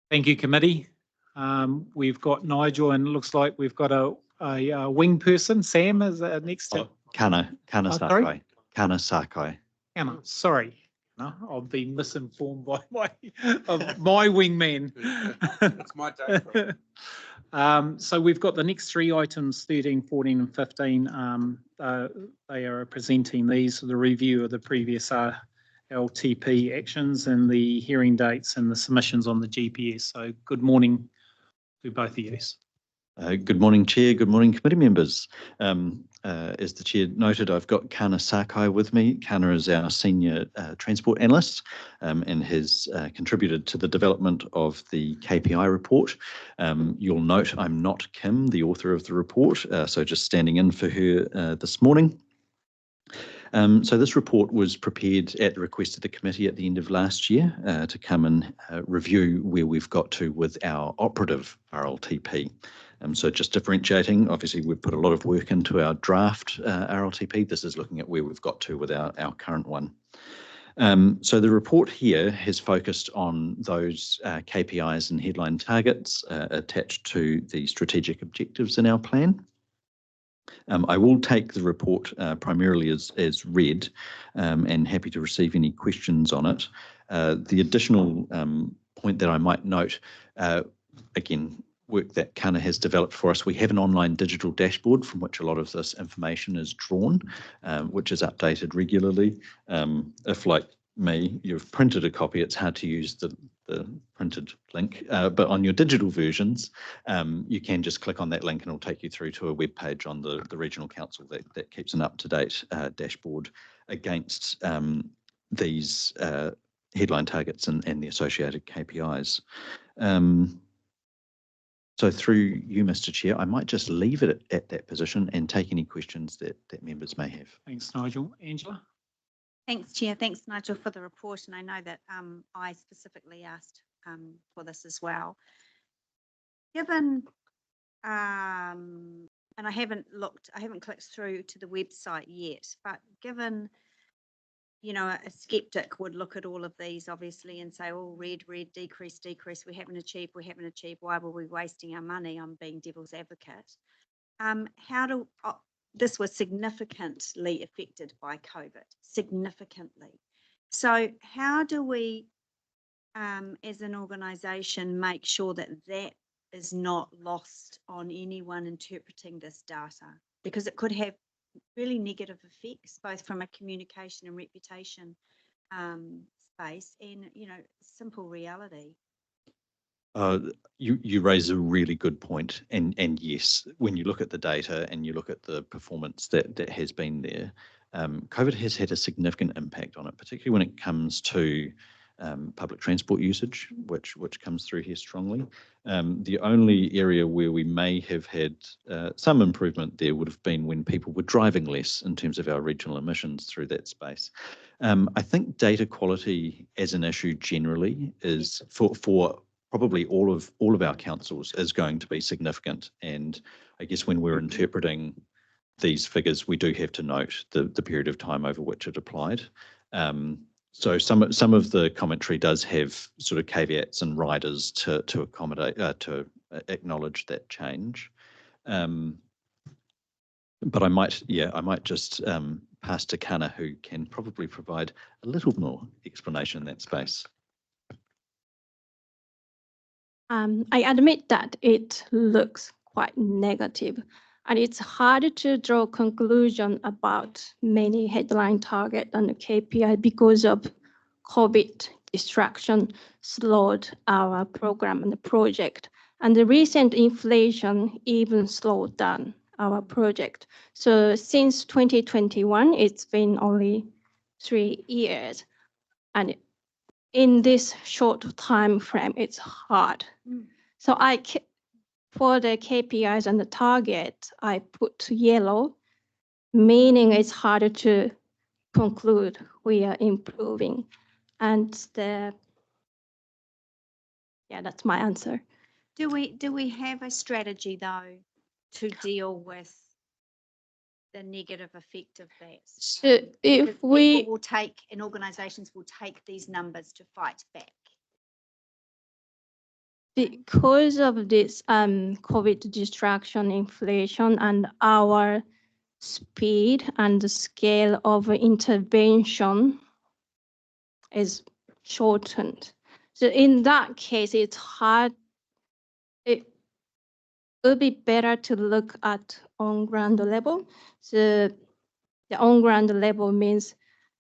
Thank you, committee. We've got Nigel, and it looks like we've got a wing person. Sam is next to. Kana sorry? Sakai. Kana Sakai. Anna, sorry. No, I've been misinformed by my wingman. It's my day. So we've got the next three items, 13, 14 and 15. They are presenting these, the review of the previous LTP actions and the hearing dates and the submissions on the GPS. So good morning to both of you. Good morning, Chair. Good morning, committee members. As the Chair noted, I've got Kana Sakai with me. Kana is our Senior Transport Analyst and has contributed to the development of the KPI report. You'll note I'm not Kim, the author of the report, so just standing in for her this morning. So this report was prepared at the request of the committee at the end of last year to come and review where we've got to with our operative RLTP. So just differentiating, obviously we've put a lot of work into our draft RLTP. This is looking at where we've got to with our current one. So the report here has focused on those KPIs and headline targets attached to the strategic objectives in our plan. I will take the report primarily as read and happy to receive any questions on it. The additional point that I might note, again, work that Kana has developed for us, we have an online digital dashboard from which a lot of this information is drawn, which is updated regularly. If, like me, you've printed a copy, it's hard to use the printed link, but on your digital versions, you can just click on that link and it'll take you through to a web page on the regional council that keeps an up-to-date dashboard against these headline targets and the associated KPIs. So through you, Mr. Chair, I might just leave it at that position and take any questions that members may have. Thanks, Nigel. Angela? Thanks, Chair. Thanks, Nigel, for the report. And I know that I specifically asked for this as well. Given, and I haven't clicked through to the website yet, but given, you know, a skeptic would look at all of these obviously and say, oh, red, decrease, we haven't achieved, why were we wasting our money? I'm being devil's advocate. This was significantly affected by COVID, significantly. So how do we, as an organisation, make sure that that is not lost on anyone interpreting this data? Because it could have really negative effects, both from a communication and reputation space and, you know, simple reality. You raise a really good point, and yes, when you look at the data and you look at the performance that has been there, COVID has had a significant impact on it, particularly when it comes to public transport usage, which comes through here strongly. The only area where we may have had some improvement there would have been when people were driving less in terms of our regional emissions through that space. I think data quality as an issue generally is for probably all of our councils is going to be significant, and I guess when we're interpreting these figures, we do have to note the period of time over which it applied. So some of the commentary does have sort of caveats and riders to accommodate to acknowledge that change. But I might just pass to Kana, who can probably provide a little more explanation in that space. I admit that it looks quite negative, and it's hard to draw a conclusion about many headline target and KPI because of COVID distraction slowed our program and the project, and the recent inflation even slowed down our project. So since 2021, it's been only 3 years, and in this short time frame, it's hard. So for the KPIs and the target, I put yellow, meaning it's harder to conclude we are improving. And that's my answer. Do we have a strategy though to deal with the negative effect of that? So if we will take, and organisations will take these numbers to fight back. Because of this COVID distraction, inflation, and our speed and the scale of intervention is shortened. So in that case, it's hard. It would be better to look at on-ground level. So the on-ground level means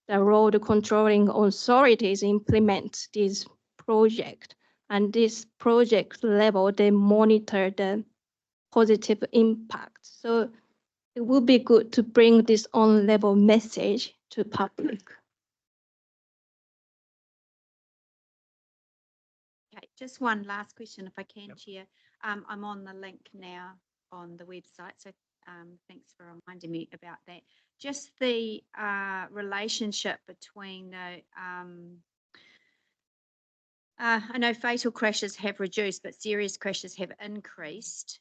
the road controlling authorities implement this project. And this project level, they monitor the positive impact. So it would be good to bring this on-level message to public. Okay, just one last question, if I can, Chair. I'm on the link now on the website, so thanks for reminding me about that. Just the relationship between the, I know fatal crashes have reduced, but serious crashes have increased,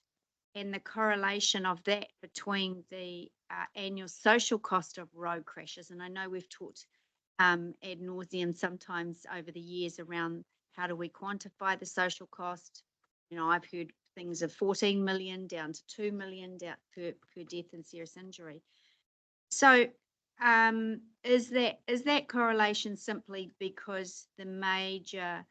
and the correlation of that between the annual social cost of road crashes. And I know we've talked ad nauseum sometimes over the years around how do we quantify the social cost. You know, I've heard things of 14 million down to 2 million down per death and serious injury. So is that correlation simply because the major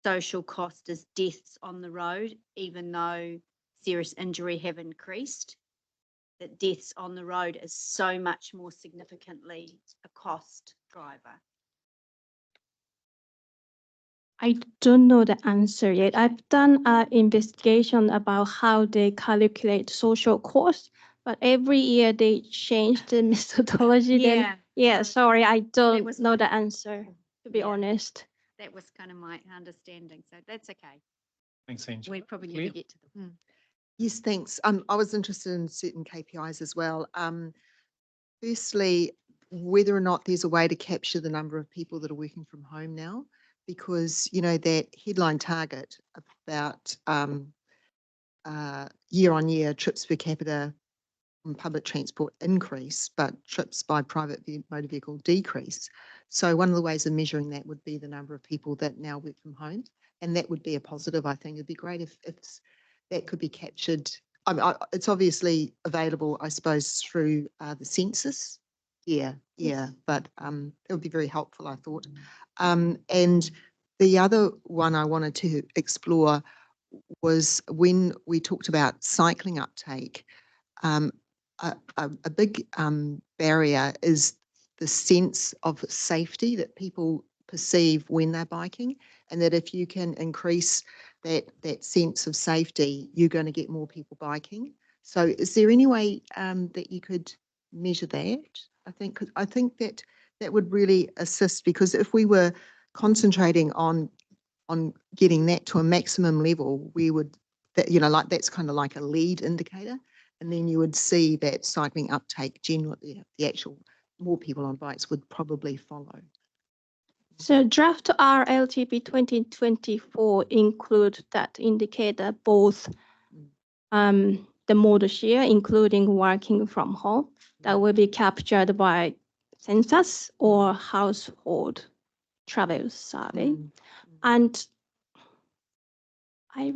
social cost is deaths on the road, even though serious injury have increased? That deaths on the road is so much more significantly a cost driver? I don't know the answer yet. I've done an investigation about how they calculate social cost, but every year they change the methodology. Sorry, I don't know the answer, to be honest. That was kind of my understanding, so that's okay. Thanks, Angela. We probably never get to them. Yes, thanks. I was interested in certain KPIs as well. Firstly, whether or not there's a way to capture the number of people that are working from home now, because, you know, that headline target about year on year trips per capita on public transport increase, but trips by private motor vehicle decrease. So one of the ways of measuring that would be the number of people that now work from home. And that would be a positive, I think. It'd be great if that could be captured. I mean, it's obviously available, I suppose, through the census. But it would be very helpful, I thought. And the other one I wanted to explore was when we talked about cycling uptake. A big barrier is the sense of safety that people perceive when they're biking, and that if you can increase that sense of safety, you're going to get more people biking. So is there any way that you could measure that? I think that would really assist, because if we were concentrating on getting that to a maximum level, we would, like that's kind of like a lead indicator. And then you would see that cycling uptake generally, the actual more people on bikes would probably follow. So draft RLTP 2024 include that indicator, both the modal share, including working from home, that will be captured by census or household travel survey. And I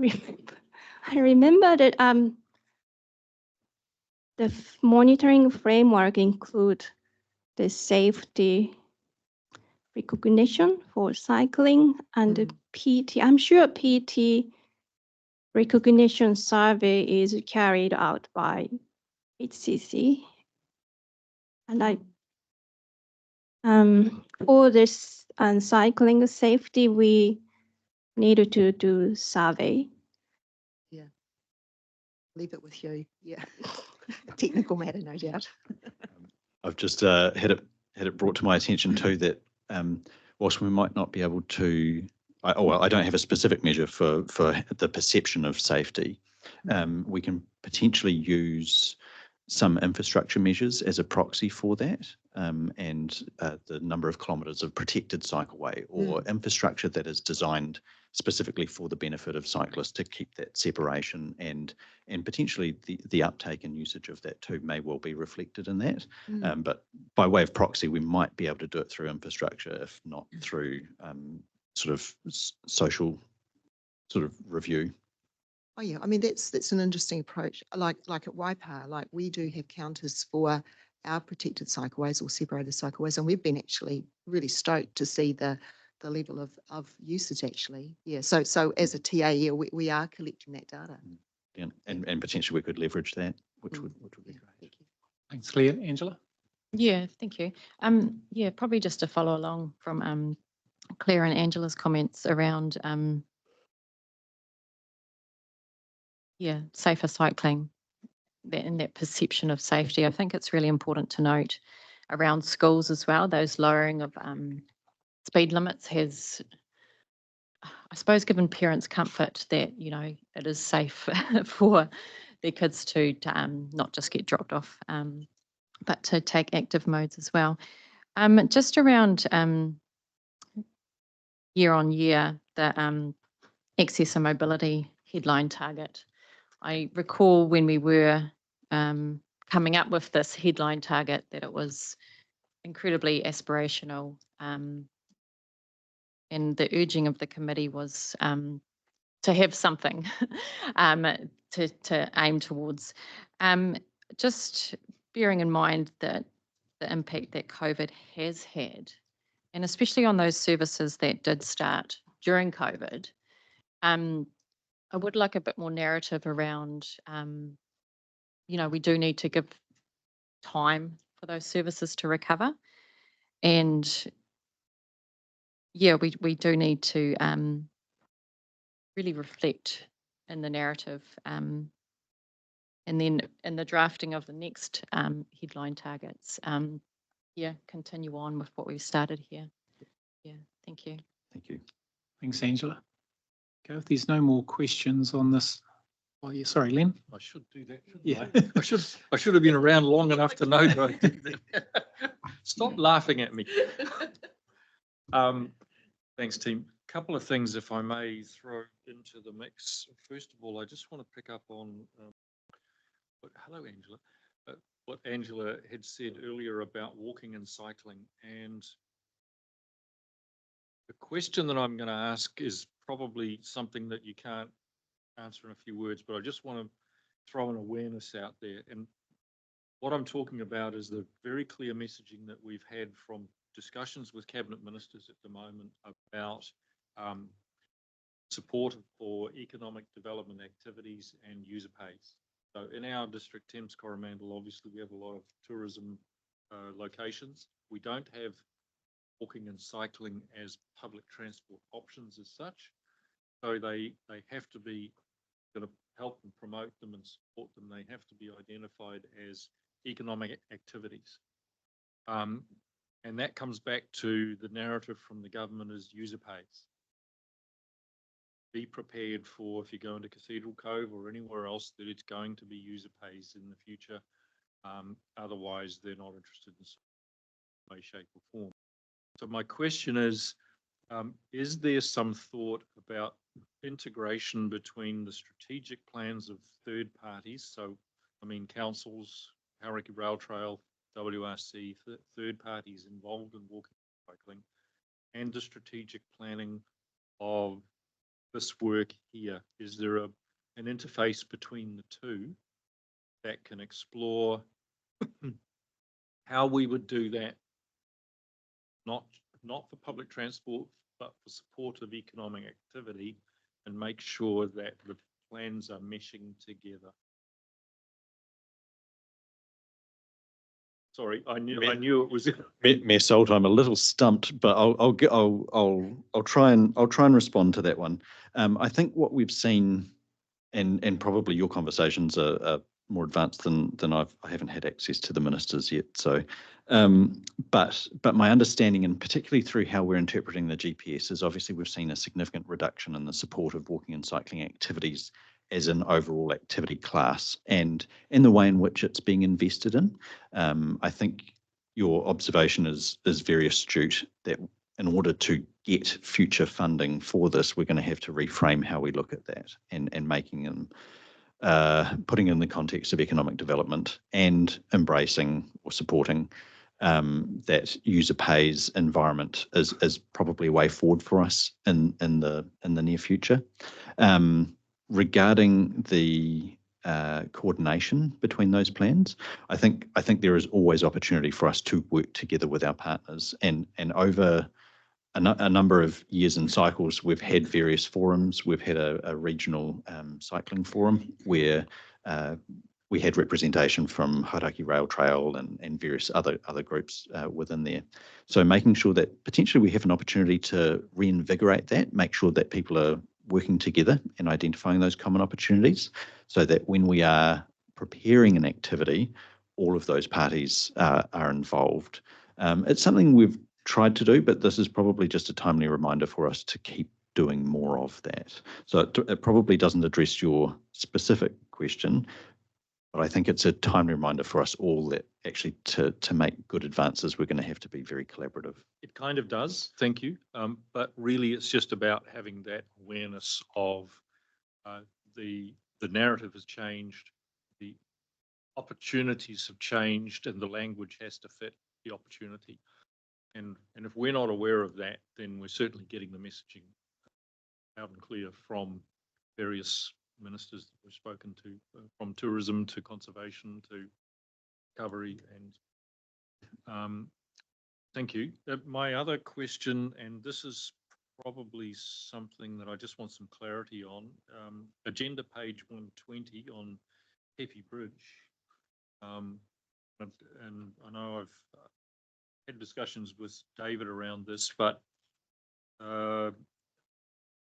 remember that the monitoring framework include the safety recognition for cycling and the PT. I'm sure PT recognition survey is carried out by HCC. And for this cycling safety, we needed to do survey. Yeah, leave it with you. Yeah, technical matter, no doubt. I've just had it brought to my attention too that whilst we might not be able to, I don't have a specific measure for the perception of safety, we can potentially use some infrastructure measures as a proxy for that, and the number of kilometres of protected cycleway or infrastructure that is designed specifically for the benefit of cyclists to keep that separation, and potentially the uptake and usage of that too may well be reflected in that. But by way of proxy, we might be able to do it through infrastructure, if not through sort of social sort of review. Oh yeah, I mean that's an interesting approach. Like at Waipa, like we do have counters for our protected cycleways or separated cycleways, and we've been actually really stoked to see the level of usage actually. Yeah, so as a TA, yeah, we are collecting that data. Yeah, and potentially we could leverage that, which would be Yeah, great. thank you. Thanks, Leah. Angela? Yeah, thank you. Yeah, probably just to follow along from Claire and Angela's comments around yeah, safer cycling and that perception of safety. I think it's really important to note around schools as well. Those lowering of speed limits has, I suppose, given parents comfort that, you know, it is safe for their kids to not just get dropped off, but to take active modes as well. Just around year on year, the access and mobility headline target. I recall when we were coming up with this headline target that it was incredibly aspirational, and the urging of the committee was to have something to aim towards. Just bearing in mind that the impact that COVID has had, and especially on those services that did start during COVID, I would like a bit more narrative around, you know, we do need to give time for those services to recover. And yeah, we do need to really reflect in the narrative, and then in the drafting of the next headline targets, yeah, continue on with what we've started here. Yeah, thank you. Thank you. Thanks, Angela. Okay, if there's no more questions on this. Oh, yeah, sorry, Len. I should do that. Yeah. I should have been around long enough to know that I did that. Stop laughing at me. Thanks, team. Couple of things, if I may, throw into the mix. First of all, I just want to pick up on hello, Angela. What Angela had said earlier about walking and cycling, and the question that I'm going to ask is probably something that you can't answer in a few words, but I just want to throw an awareness out there. And what I'm talking about is the very clear messaging that we've had from discussions with cabinet ministers at the moment about support for economic development activities and user pays. So in our district, Thames Coromandel, obviously we have a lot of tourism locations. We don't have walking and cycling as public transport options as such. So they have to be, going to help and promote them and support them, they have to be identified as economic activities. And that comes back to the narrative from the government as user pays. Be prepared for, if you go into Cathedral Cove or anywhere else, that it's going to be user pays in the future. Otherwise, they're not interested in some way, shape or form. So my question is there some thought about integration between the strategic plans of third parties? So, I mean, councils, Karakia Rail Trail, WRC, third parties involved in walking and cycling, and the strategic planning of this work here. Is there an interface between the two that can explore how we would do that, not for public transport, but for support of economic activity, and make sure that the plans are meshing together? Sorry, I knew it was. Mayor Salt, I'm a little stumped, but I'll try and respond to that one. I think what we've seen, and probably your conversations are more advanced than I haven't had access to the ministers yet. So, but my understanding, and particularly through how we're interpreting the GPS, is obviously we've seen a significant reduction in the support of walking and cycling activities as an overall activity class, and in the way in which it's being invested in. I think your observation is very astute, that in order to get future funding for this, we're going to have to reframe how we look at that, and making them, putting in the context of economic development and embracing or supporting that user pays environment is probably a way forward for us in the near future. Regarding the coordination between those plans, I think there is always opportunity for us to work together with our partners, and over a number of years and cycles, we've had various forums. We've had a regional cycling forum where we had representation from Karakia Rail Trail and various other groups within there. So making sure that potentially we have an opportunity to reinvigorate that, make sure that people are working together and identifying those common opportunities, so that when we are preparing an activity, all of those parties are involved. It's something we've tried to do, but this is probably just a timely reminder for us to keep doing more of that. So it probably doesn't address your specific question, but I think it's a timely reminder for us all that actually to make good advances, we're going to have to be very collaborative. It kind of does, thank you. But really, it's just about having that awareness of the narrative has changed, the opportunities have changed, and the language has to fit the opportunity. And if we're not aware of that, then we're certainly getting the messaging out and clear from various ministers that we've spoken to, from tourism to conservation to recovery. And thank you. My other question, and this is probably something that I just want some clarity on, agenda page 120 on Pepe Bridge. And I know I've had discussions with David around this, but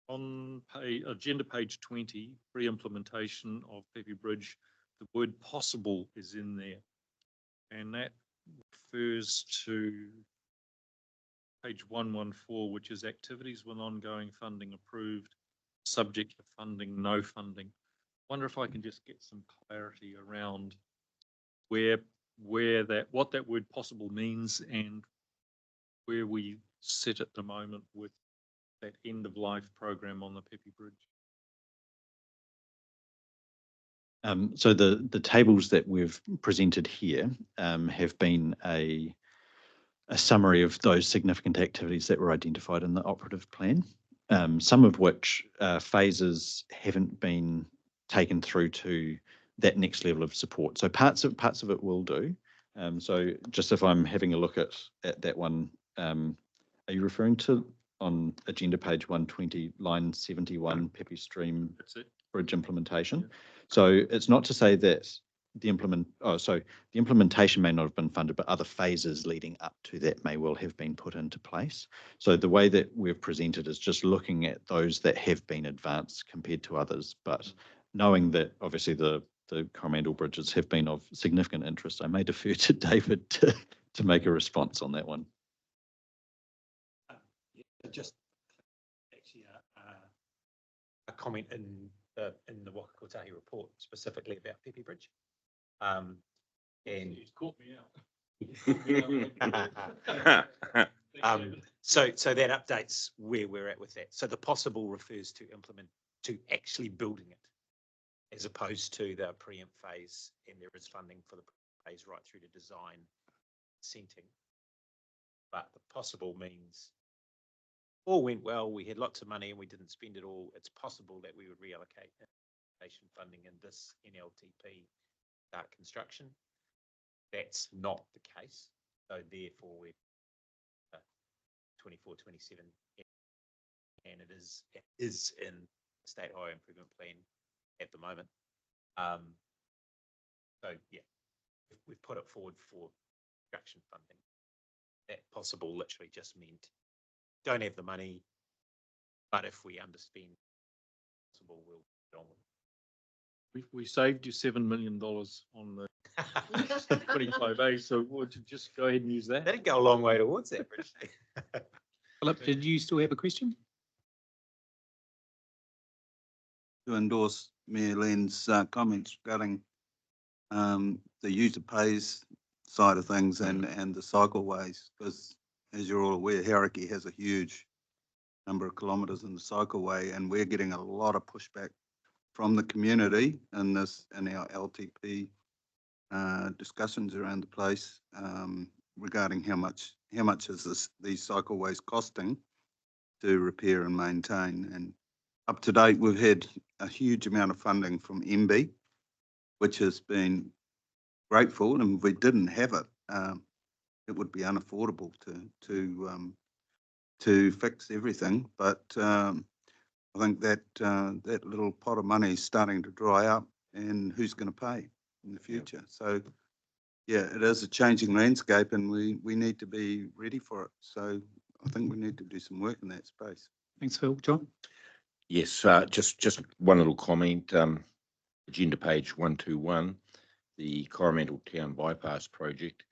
on agenda page 20, pre-implementation of Pepe Bridge, the word possible is in there. And that refers to page 114, which is activities with ongoing funding approved, subject to funding, no funding. I wonder if I can just get some clarity around what that word possible means and where we sit at the moment with that end of life program on the Pepe Bridge. So the tables that we've presented here have been a summary of those significant activities that were identified in the operative plan, some of which phases haven't been taken through to that next level of support. So parts of it will do. So just if I'm having a look at that one, are you referring to on agenda page 120, line 71, Pepe Stream Bridge implementation? Yeah. So it's not to say that the implementation may not have been funded, but other phases leading up to that may well have been put into place. So the way that we've presented is just looking at those that have been advanced compared to others, but knowing that obviously the Coromandel bridges have been of significant interest, I may defer to David to make a response on that one. Just actually a comment in the Waka Kotahi report specifically about Pepe Bridge. And You've caught me out. So that updates where we're at with that. So the possible refers to actually building it, as opposed to the preempt phase, and there is funding for the phase right through to design, consenting. But the possible means all went well, we had lots of money and we didn't spend it all. It's possible that we would reallocate funding in this NLTP construction. That's not the case. So therefore we're 24-27, and it is in the State Highway Improvement Plan at the moment. So yeah, we've put it forward for construction funding. That possible literally just meant don't have the money, but if we underspend, possible we'll get on with it. We saved you $7 million on the 25A, so would you just go ahead and use that? That'd go a long way towards that, Rich. Philip, did you still have a question? To endorse Mayor Len's comments regarding the user pays side of things and the cycleways, because as you're all aware, Karakia has a huge number of kilometres in the cycleway, and we're getting a lot of pushback from the community in our LTP discussions around the place, regarding how much is these cycleways costing to repair and maintain. And up to date, we've had a huge amount of funding from MB, which has been grateful. And if we didn't have it, it would be unaffordable to fix everything. But I think that that little pot of money is starting to dry up, and who's going to pay in the future? So yeah, it is a changing landscape, and we need to be ready for it. So I think we need to do some work in that space. Thanks, Phil. John? Yes, just one little comment. Agenda page 121, the Coromandel Town Bypass Project.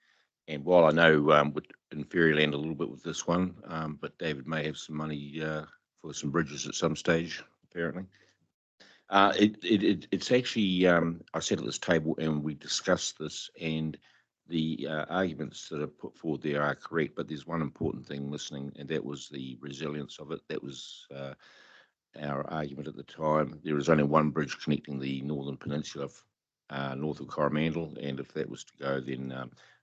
And while I know with in Fairyland a little bit with this one, but David may have some money for some bridges at some stage, apparently. It's actually, I sat at this table and we discussed this, and the arguments that are put forward there are correct, but there's one important thing missing, and that was the resilience of it. That was our argument at the time. There is only one bridge connecting the Northern Peninsula north of Coromandel, and if that was to go, then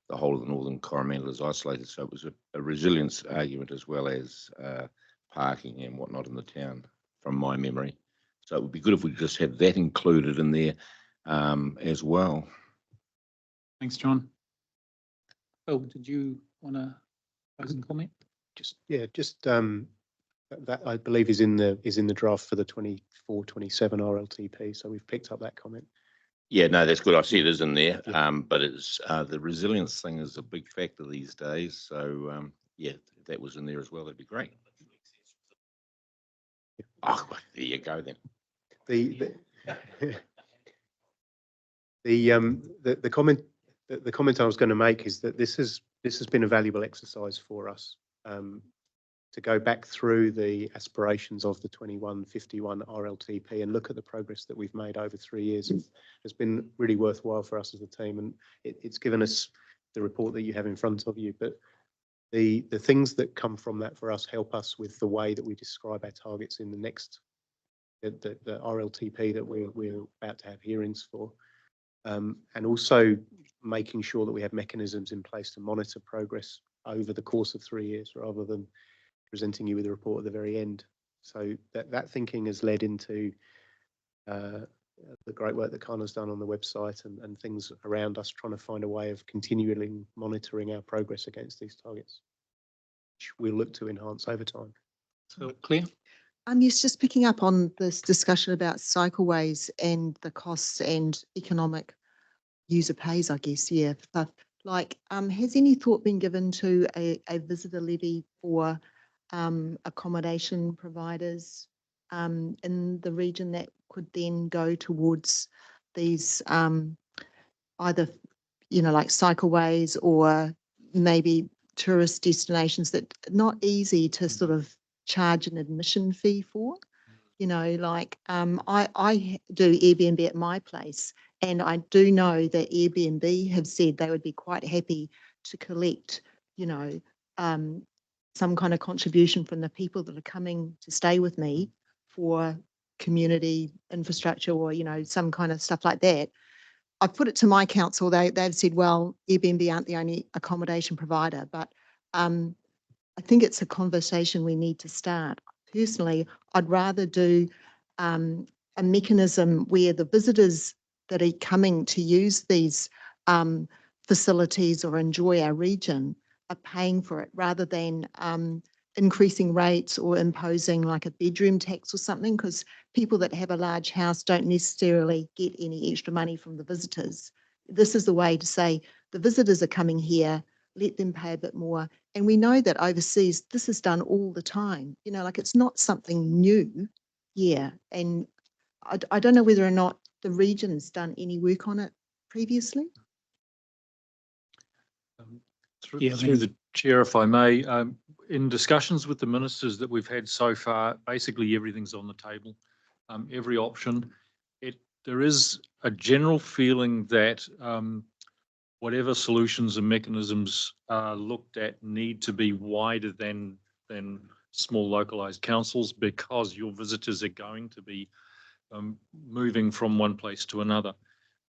the whole of the Northern Coromandel is isolated. So it was a resilience argument as well as parking and whatnot in the town, from my memory. So it would be good if we just had that included in there as well. Thanks, John. Phil, did you want to pose and comment? Just that I believe is in the draft for the 24-27 RLTP. So we've picked up that comment. Yeah, no, that's good. I see it is in there, but it's the resilience thing is a big factor these days. So yeah, if that was in there as well, that'd be great. Oh, there you go then. The comment I was going to make is that this has been a valuable exercise for us to go back through the aspirations of the 21-51 RLTP and look at the progress that we've made over 3 years. Has been really worthwhile for us as a team, and it's given us the report that you have in front of you. But the things that come from that for us help us with the way that we describe our targets in the next the RLTP that we're about to have hearings for, and also making sure that we have mechanisms in place to monitor progress over the course of 3 years rather than presenting you with a report at the very end. So that thinking has led into the great work that Kana's done on the website and things around us trying to find a way of continually monitoring our progress against these targets, which we'll look to enhance over time. So, Claire? Yes, just picking up on this discussion about cycleways and the costs and economic user pays, I guess, yeah. But like, has any thought been given to a visitor levy for accommodation providers in the region that could then go towards these either, like cycleways or maybe tourist destinations that are not easy to sort of charge an admission fee for? Like I do Airbnb at my place, and I do know that Airbnb have said they would be quite happy to collect, some kind of contribution from the people that are coming to stay with me for community infrastructure or, some kind of stuff like that. I've put it to my council. They've said, well, Airbnb aren't the only accommodation provider, but I think it's a conversation we need to start. Personally, I'd rather do a mechanism where the visitors that are coming to use these facilities or enjoy our region are paying for it, rather than increasing rates or imposing like a bedroom tax or something, because people that have a large house don't necessarily get any extra money from the visitors. This is the way to say the visitors are coming here, let them pay a bit more. And we know that overseas, this is done all the time. Like it's not something new. Yeah. And I don't know whether or not the region's done any work on it previously. Through the chair, if I may, in discussions with the ministers that we've had so far, basically everything's on the table, every option. There is a general feeling that whatever solutions and mechanisms are looked at need to be wider than small localized councils, because your visitors are going to be moving from one place to another.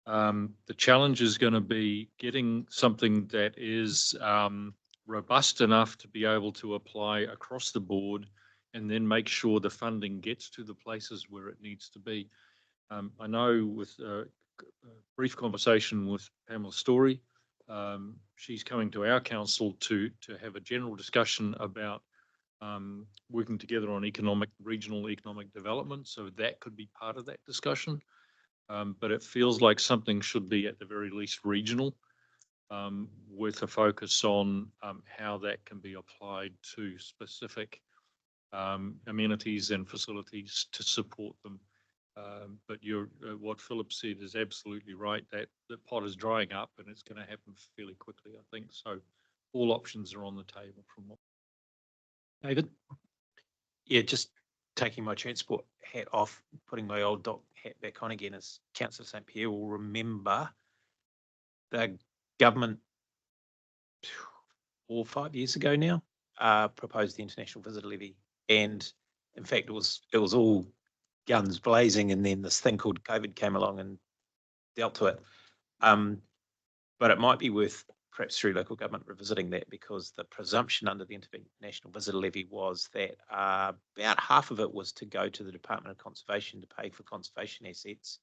The challenge is going to be getting something that is robust enough to be able to apply across the board and then make sure the funding gets to the places where it needs to be. I know with a brief conversation with Pamela Story, she's coming to our council to have a general discussion about working together on regional economic development. So that could be part of that discussion. But it feels like something should be at the very least regional, with a focus on how that can be applied to specific amenities and facilities to support them. But what Philip said is absolutely right, that the pot is drying up and it's going to happen fairly quickly, I think. So all options are on the table from what. David? Yeah, just taking my transport hat off, putting my old doc hat back on again, as Councillor St Pierre will remember, the government 4 or 5 years ago now proposed the international visitor levy, and in fact it was all guns blazing, and then this thing called COVID came along and dealt to it. But it might be worth perhaps through local government revisiting that, because the presumption under the international visitor levy was that about half of it was to go to the Department of Conservation to pay for conservation assets,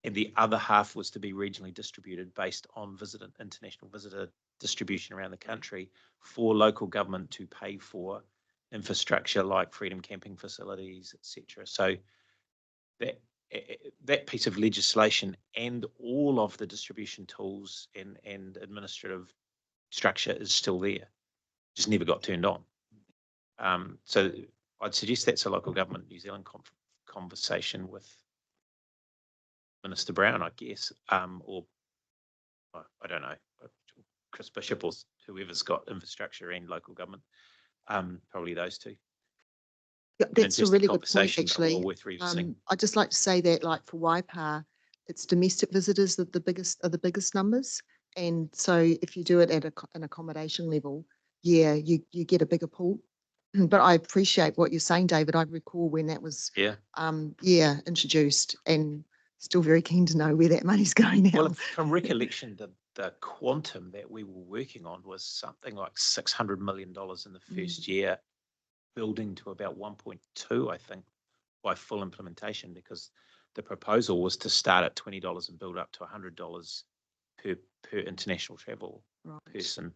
and the other half was to be regionally distributed based on international visitor distribution around the country for local government to pay for infrastructure like freedom camping facilities, etc. So that piece of legislation and all of the distribution tools and administrative structure is still there, just never got turned on. So I'd suggest that's a local government New Zealand conversation with Minister Brown, I guess, or I don't know, Chris Bishop or whoever's got infrastructure and local government, probably those two. Yeah, that's a really good point, actually. Worth revisiting. I'd just like to say that, like for Waipa, it's domestic visitors that are the biggest numbers, and so if you do it at an accommodation level, yeah, you get a bigger pool. But I appreciate what you're saying, David. I recall when that was introduced, and still very keen to know where that money's going now. Well, from recollection, the quantum that we were working on was something like $600 million in the first year, building to about 1.2, I think, by full implementation, because the proposal was to start at $20 and build up to $100 per international travel person.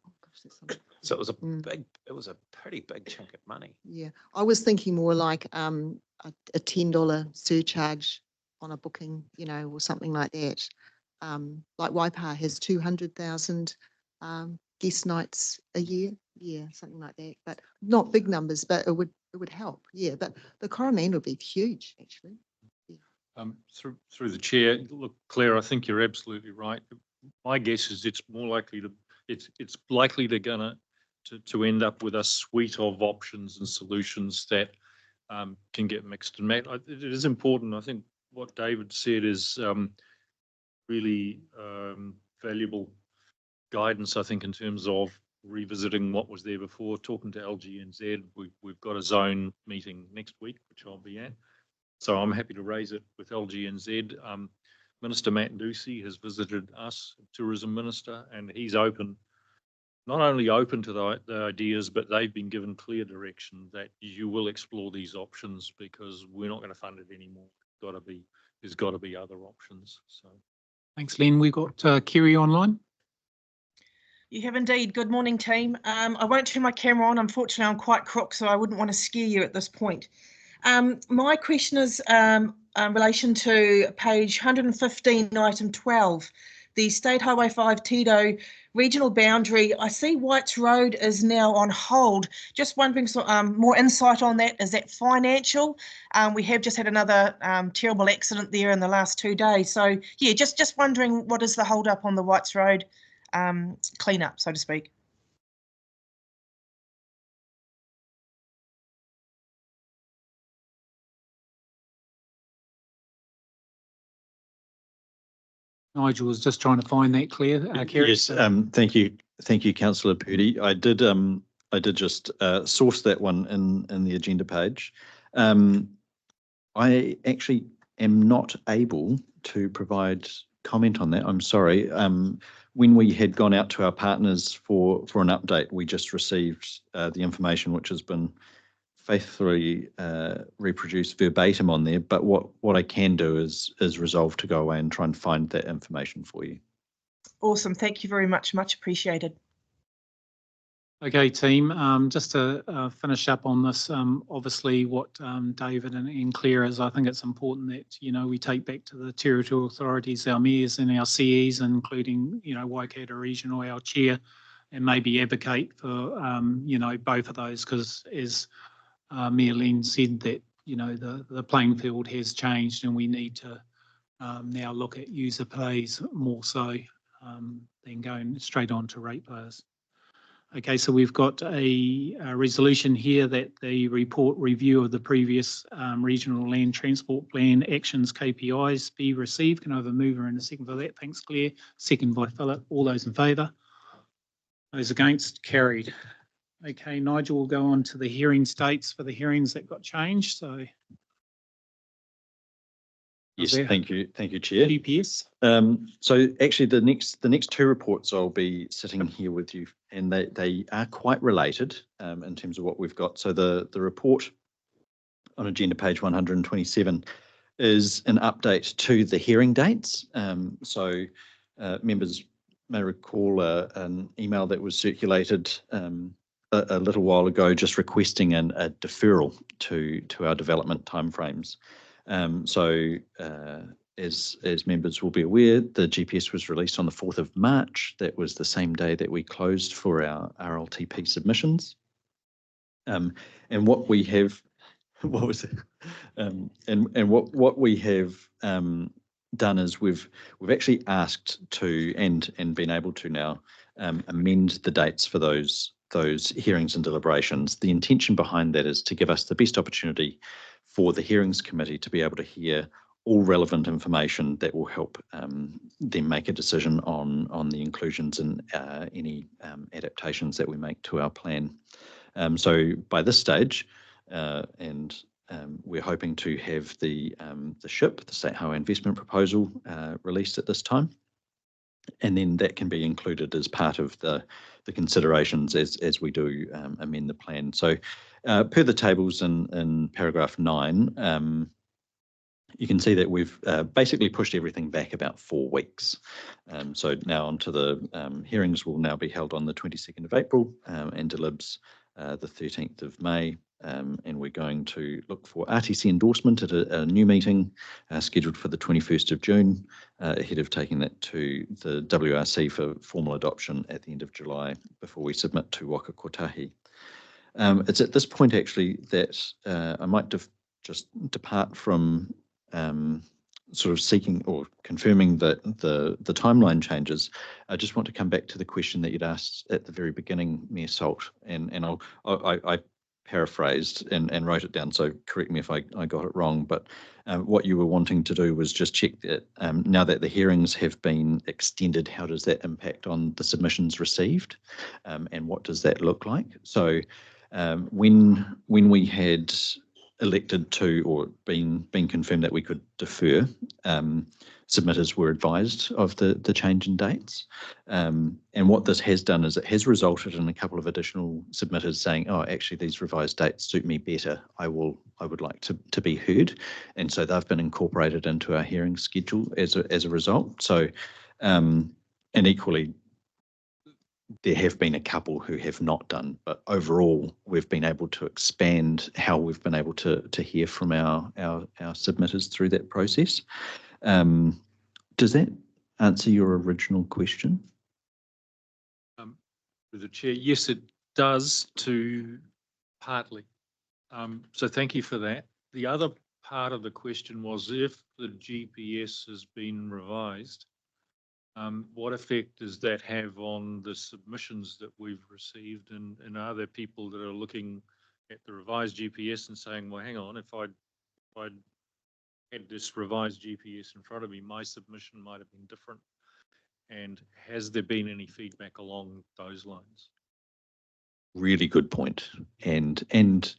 So it was a pretty big chunk of money. Yeah, I was thinking more like a $10 surcharge on a booking, or something like that. Like Waipa has 200,000 guest nights a year. Yeah, something like that, but not big numbers, but it would help. Yeah, but the Coromandel would be huge, actually. Yeah. Through the chair, look, Claire, I think you're absolutely right. My guess is it's more likely to end up with a suite of options and solutions that can get mixed and matched. It is important. I think what David said is really valuable guidance, I think, in terms of revisiting what was there before, talking to LGNZ. We've got a zone meeting next week, which I'll be at. So I'm happy to raise it with LGNZ. Minister Matt Ducey has visited us, Tourism Minister, and he's not only open to the ideas, but they've been given clear direction that you will explore these options, because we're not going to fund it anymore. There's got to be other options. So, Thanks, Len. We've got Kerry online. You have indeed. Good morning, team. I won't turn my camera on. Unfortunately, I'm quite crook, so I wouldn't want to scare you at this point. My question is in relation to page 115, item 12, the State Highway 5 Tito regional boundary. I see Whites Road is now on hold. Just wondering, more insight on that. Is that financial? We have just had another terrible accident there in the last 2 days. So yeah, just wondering what is the hold up on the Whites Road cleanup, so to speak. Nigel was just trying to find that, Claire. Kerry. Yes, thank you, Councillor Purdy. I did just source that one in the agenda page. I actually am not able to provide comment on that. I'm sorry. When we had gone out to our partners for an update, we just received the information which has been faithfully reproduced verbatim on there. But what I can do is resolve to go away and try and find that information for you. Awesome. Thank you very much. Much appreciated. Okay, team, just to finish up on this, obviously what David and Claire is, I think it's important that, we take back to the territorial authorities, our mayors and our CEs, including, Waikato Regional, our chair, and maybe advocate for, both of those, because as Mayor Len said, that, the playing field has changed and we need to now look at user pays more so than going straight on to ratepayers. Okay, so we've got a resolution here that the report review of the previous regional land transport plan actions KPIs be received. Can I have a mover and a second for that? Thanks, Claire. Second by Philip. All those in favour? Those against? Carried. Okay, Nigel will go on to the hearing dates for the hearings that got changed. So. Yes, thank you, Chair. GPS. So actually, the next two reports I'll be sitting here with you, and they are quite related in terms of what we've got. So the report on agenda page 127 is an update to the hearing dates. So members may recall an email that was circulated a little while ago, just requesting a deferral to our development timeframes. As members will be aware, the GPS was released on the 4th of March. That was the same day that we closed for our RLTP submissions. And what we have, what was it? And what we have done is we've actually asked to and been able to now amend the dates for those hearings and deliberations. The intention behind that is to give us the best opportunity for the hearings committee to be able to hear all relevant information that will help them make a decision on the inclusions and any adaptations that we make to our plan. So by this stage, we're hoping to have the SHIP, the State Highway Investment Proposal, released at this time. And then that can be included as part of the considerations as we do amend the plan. So per the tables in paragraph 9, you can see that we've basically pushed everything back about 4 weeks. So now onto the hearings will now be held on the 22nd of April and delibs the 13th of May. And we're going to look for RTC endorsement at a new meeting scheduled for the 21st of June, ahead of taking that to the WRC for formal adoption at the end of July before we submit to Waka Kotahi. It's at this point actually that I might just depart from sort of seeking or confirming that the timeline changes. I just want to come back to the question that you'd asked at the very beginning, Mayor Salt, and I paraphrased and wrote it down, so correct me if I got it wrong, but what you were wanting to do was just check that now that the hearings have been extended, how does that impact on the submissions received, and what does that look like? So when we had elected to or been confirmed that we could defer, submitters were advised of the change in dates. And what this has done is it has resulted in a couple of additional submitters saying, oh, actually these revised dates suit me better. I would like to be heard. And so they've been incorporated into our hearing schedule as a result. So, and equally, there have been a couple who have not done, but overall we've been able to expand how we've been able to hear from our submitters through that process. Does that answer your original question? Through the chair, yes, it does partly. So thank you for that. The other part of the question was if the GPS has been revised, what effect does that have on the submissions that we've received? And are there people that are looking at the revised GPS and saying, well, hang on, if I'd had this revised GPS in front of me, my submission might have been different? And has there been any feedback along those lines? Really good point. And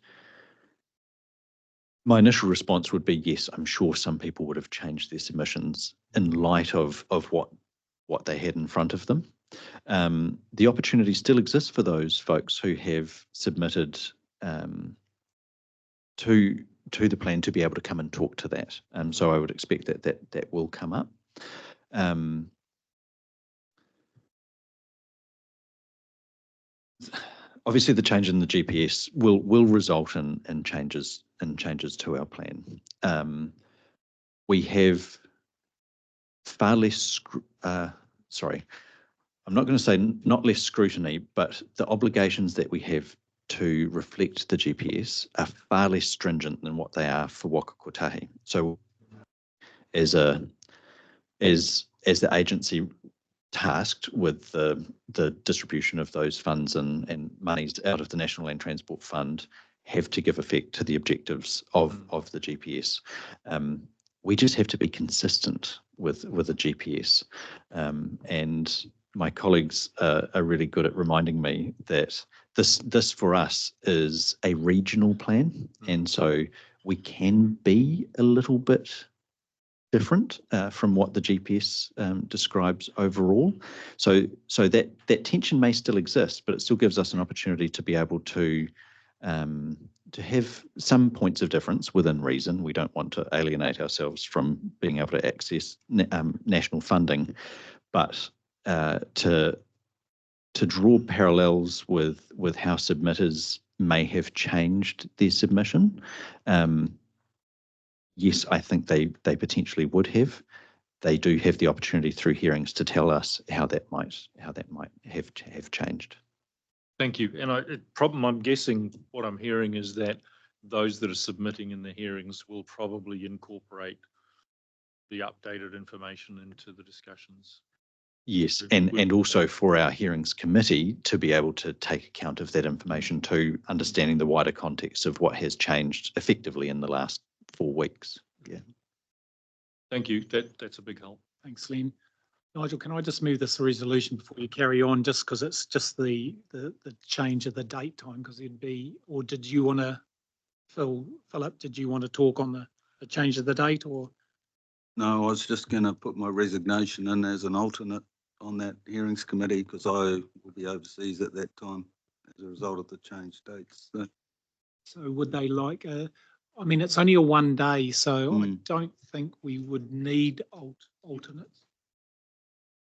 my initial response would be, yes, I'm sure some people would have changed their submissions. in light of what they had in front of them. The opportunity still exists for those folks who have submitted to the plan to be able to come and talk to that. So I would expect that will come up. Obviously, the change in the GPS will result in changes to our plan. We have far less. Sorry, I'm not going to say not less scrutiny, but the obligations that we have to reflect the GPS are far less stringent than what they are for Waka Kotahi. So, as the agency tasked with the distribution of those funds and monies out of the National Land Transport Fund, have to give effect to the objectives of the GPS. We just have to be consistent with the GPS, and my colleagues are really good at reminding me that this for us is a regional plan, and so we can be a little bit different from what the GPS describes overall. So that tension may still exist, but it still gives us an opportunity to be able to have some points of difference within reason. We don't want to alienate ourselves from being able to access national funding, but to draw parallels with how submitters may have changed their submission. Yes, I think they potentially would have. They do have the opportunity through hearings to tell us how that might have changed. Thank you. And I'm guessing what I'm hearing is that those that are submitting in the hearings will probably incorporate the updated information into the discussions. Yes, and also for our hearings committee to be able to take account of that information too, understanding the wider context of what has changed effectively in the last 4 weeks. Yeah. Thank you. That's a big help. Thanks, Len. Nigel, can I just move this resolution before you carry on, just because it's just the change of the date time, because it'd be, or did you want to, Philip, did you want to talk on the change of the date, or? No, I was just going to put my resignation in as an alternate on that hearings committee because I will be overseas at that time as a result of the changed dates. So would they like I mean, it's only a 1 day, so I don't think we would need alternates.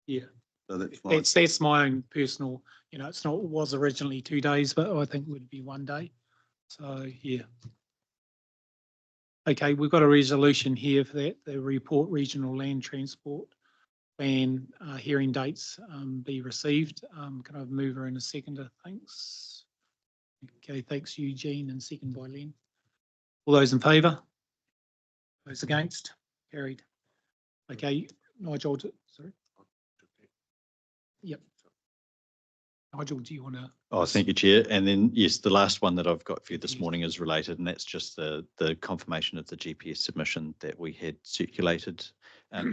Yeah. So that's fine. That's my own personal, it was originally 2 days, but I think it would be 1 day. So, yeah. Okay, we've got a resolution here for that, the report regional land transport plan hearing dates be received. Can I have a mover and a seconder? Thanks. Okay, thanks Eugene, and second by Len. All those in favour? Those against? Carried. Okay, Nigel, sorry. Yep. Nigel, do you want to? Oh, thank you, Chair. And then, yes, the last one that I've got for you this morning is related, and that's just the confirmation of the GPS submission that we had circulated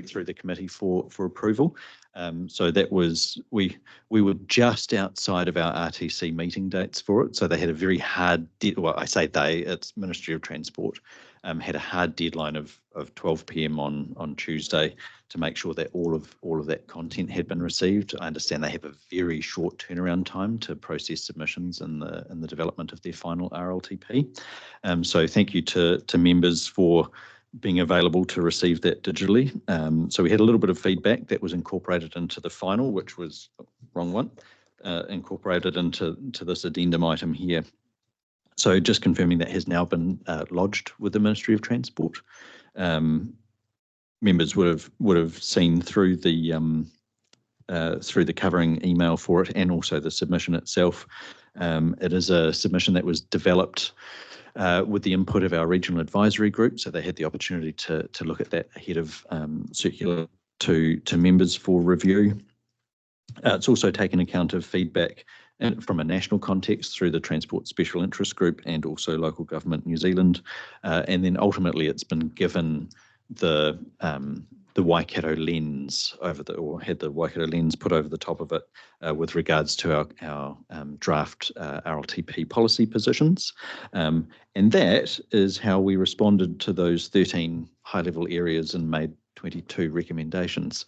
through the committee for approval. So that was, we were just outside of our RTC meeting dates for it. So they had a very hard, well, I say they, it's Ministry of Transport, had a hard deadline of 12 p.m. on Tuesday to make sure that all of that content had been received. I understand they have a very short turnaround time to process submissions in the development of their final RLTP. So thank you to members for being available to receive that digitally. So we had a little bit of feedback that was incorporated into the final, which was wrong one, incorporated into this addendum item here. So just confirming that has now been lodged with the Ministry of Transport. Members would have seen through the covering email for it and also the submission itself. It is a submission that was developed with the input of our regional advisory group, so they had the opportunity to look at that ahead of circular to members for review. It's also taken account of feedback from a national context through the Transport Special Interest Group and also Local Government New Zealand, and then ultimately it's been given the Waikato lens or had the Waikato lens put over the top of it with regards to our draft RLTP policy positions. And that is how we responded to those 13 high-level areas and made 22 recommendations.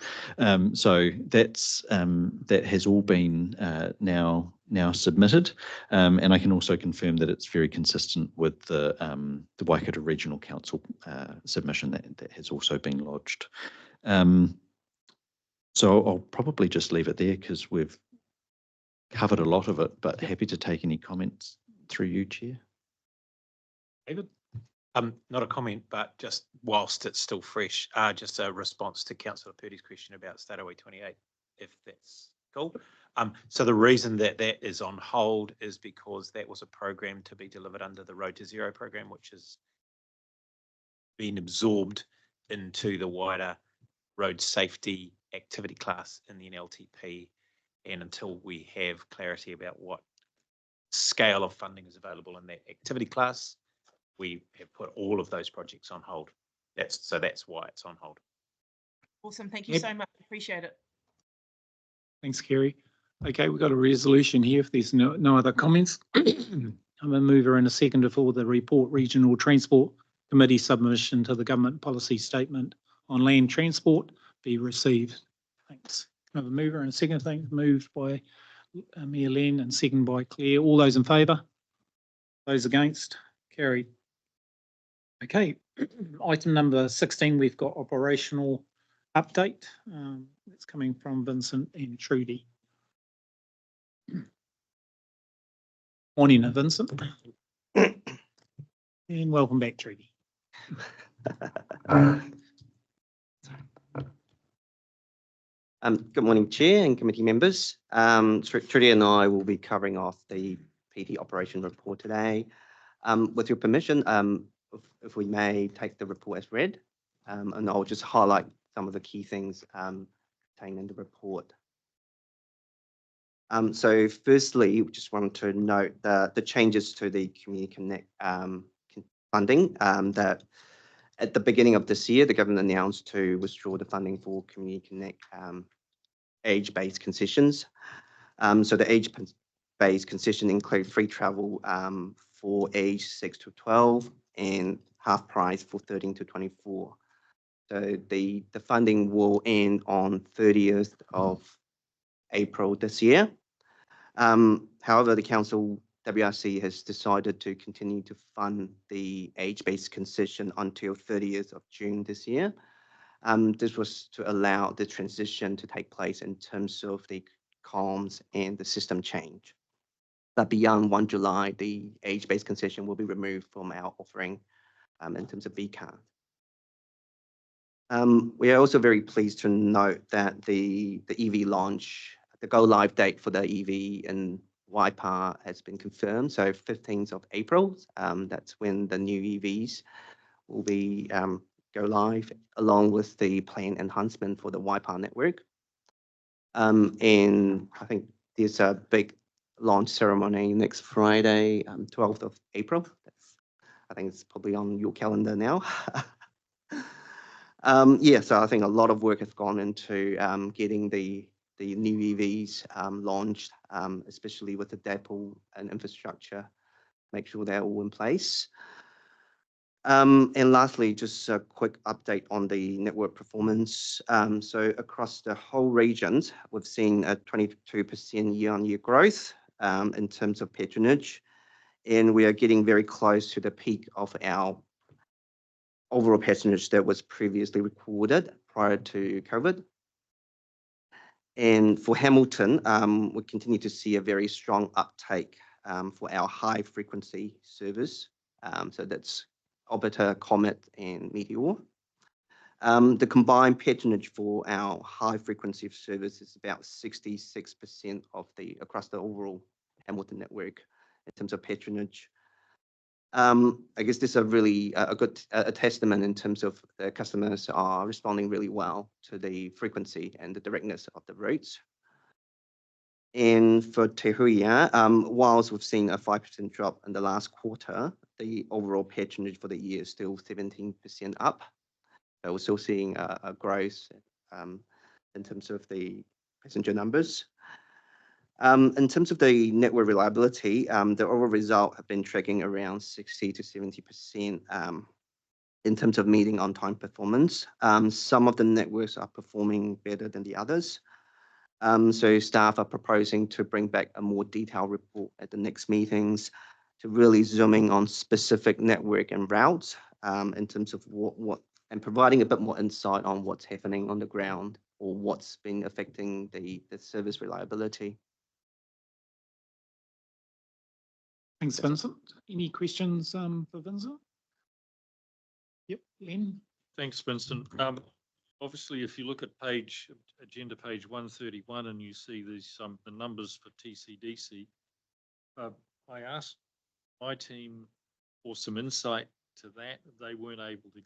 So that has all been now submitted, and I can also confirm that it's very consistent with the Waikato Regional Council submission that has also been lodged. So I'll probably just leave it there because we've covered a lot of it, but happy to take any comments through you, Chair. David? Not a comment, but just whilst it's still fresh, just a response to Councillor Purdy's question about Stataway 28, if that's cool. So the reason that that is on hold is because that was a program to be delivered under the Road to Zero program, which has been absorbed into the wider road safety activity class in the NLTP. And until we have clarity about what scale of funding is available in that activity class, we have put all of those projects on hold. That's why it's on hold. Awesome. Thank you so much. Appreciate it. Thanks, Kerry. Okay, we've got a resolution here. If there's no other comments, I'm a mover and a seconder for the report Regional Transport Committee submission to the Government Policy Statement on Land Transport be received. Thanks. I have a mover and a second. Thanks. Moved by Mayor Len and second by Claire. All those in favour? Those against? Carried. Okay, item number 16, we've got operational update. It's coming from Vincent and Trudy. Morning, Vincent. And welcome back, Trudy. Good morning, Chair and committee members. Trudy and I will be covering off the PT operation report today. With your permission, if we may take the report as read, and I'll just highlight some of the key things contained in the report. So firstly, we just wanted to note the changes to the Community Connect funding that at the beginning of this year, the government announced to withdraw the funding for Community Connect age-based concessions. So the age-based concession include free travel for age 6 to 12 and half price for 13 to 24. So the funding will end on 30th of April this year. However, the council WRC has decided to continue to fund the age-based concession until 30th of June this year. This was to allow the transition to take place in terms of the comms and the system change. But beyond 1 July, the age-based concession will be removed from our offering in terms of VCAR. We are also very pleased to note that the EV launch, the go live date for the EV in Waipa has been confirmed. So 15th of April, that's when the new EVs will be go live, along with the planned enhancement for the Waipa network. And I think there's a big launch ceremony next Friday, 12th of April. I think it's probably on your calendar now. Yeah, so I think a lot of work has gone into getting the new EVs launched, especially with the depot and infrastructure, make sure they're all in place. And lastly, just a quick update on the network performance. So across the whole regions, we've seen a 22% year-on-year growth in terms of patronage, and we are getting very close to the peak of our overall patronage that was previously recorded prior to COVID. And for Hamilton, we continue to see a very strong uptake for our high frequency service. So that's Orbiter, Comet, and Meteor. The combined patronage for our high frequency service is about 66% of across the overall Hamilton network in terms of patronage. I guess this is a really good testament in terms of the customers are responding really well to the frequency and the directness of the routes. And for Te Huia, whilst we've seen a 5% drop in the last quarter, the overall patronage for the year is still 17% up. So we're still seeing a growth in terms of the passenger numbers. In terms of the network reliability, the overall result have been tracking around 60 to 70%. in terms of meeting on-time performance. Some of the networks are performing better than the others. So staff are proposing to bring back a more detailed report at the next meetings to really zooming on specific network and routes in terms of what and providing a bit more insight on what's happening on the ground or what's been affecting the service reliability. Thanks, Vincent. Any questions for Vincent? Yep, Len. Thanks, Vincent. Obviously, if you look at agenda page 131 and you see these the numbers for TCDC, I asked my team for some insight to that. They weren't able to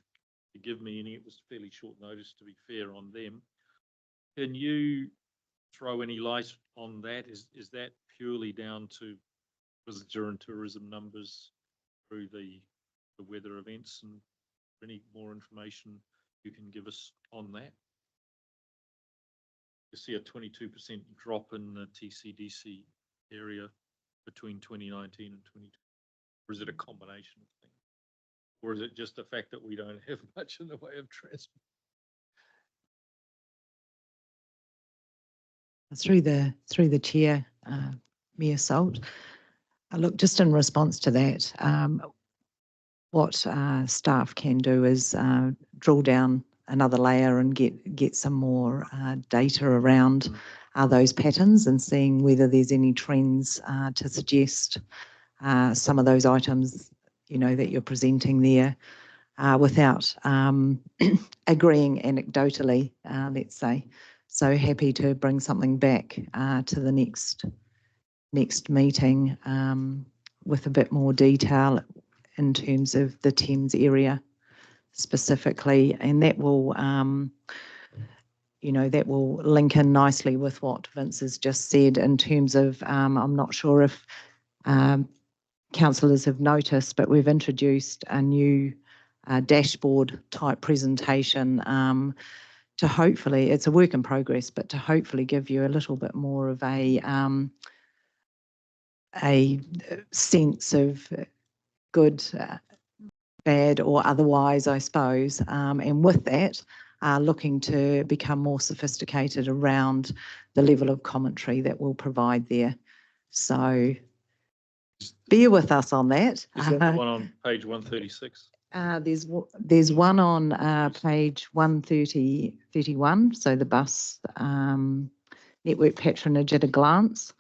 give me any. It was fairly short notice, to be fair, on them. Can you throw any light on that? Is that purely down to visitor and tourism numbers through the weather events, and any more information you can give us on that? You see a 22% drop in the TCDC area between 2019 and 2020, or is it a combination of things? Or is it just the fact that we don't have much in the way of transport? Through the chair, Mayor Salt. Look, just in response to that, what staff can do is drill down another layer and get some more data around those patterns and seeing whether there's any trends to suggest some of those items, that you're presenting there without agreeing anecdotally, let's say. So happy to bring something back to the next meeting with a bit more detail in terms of the Thames area specifically, and that will that will link in nicely with what Vince has just said in terms of I'm not sure if councillors have noticed, but we've introduced a new dashboard type presentation to hopefully, it's a work in progress, but to hopefully give you a little bit more of a sense of good, bad or otherwise, I suppose. And with that, looking to become more sophisticated around the level of commentary that we'll provide there. So bear with us on that. Is that the one on page 136? There's one on page 131, so the bus network patronage at a glance,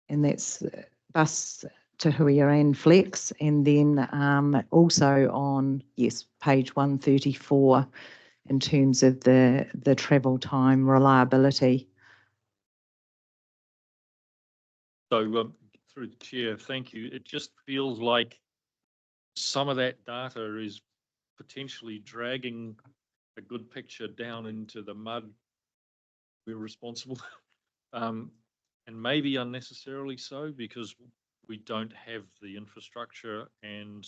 and that's bus to Huia and Flex, and then also on, yes, page 134 in terms of the travel time reliability. So through the chair, thank you. It just feels like some of that data is potentially dragging a good picture down into the mud. We're responsible, and maybe unnecessarily so, because we don't have the infrastructure, and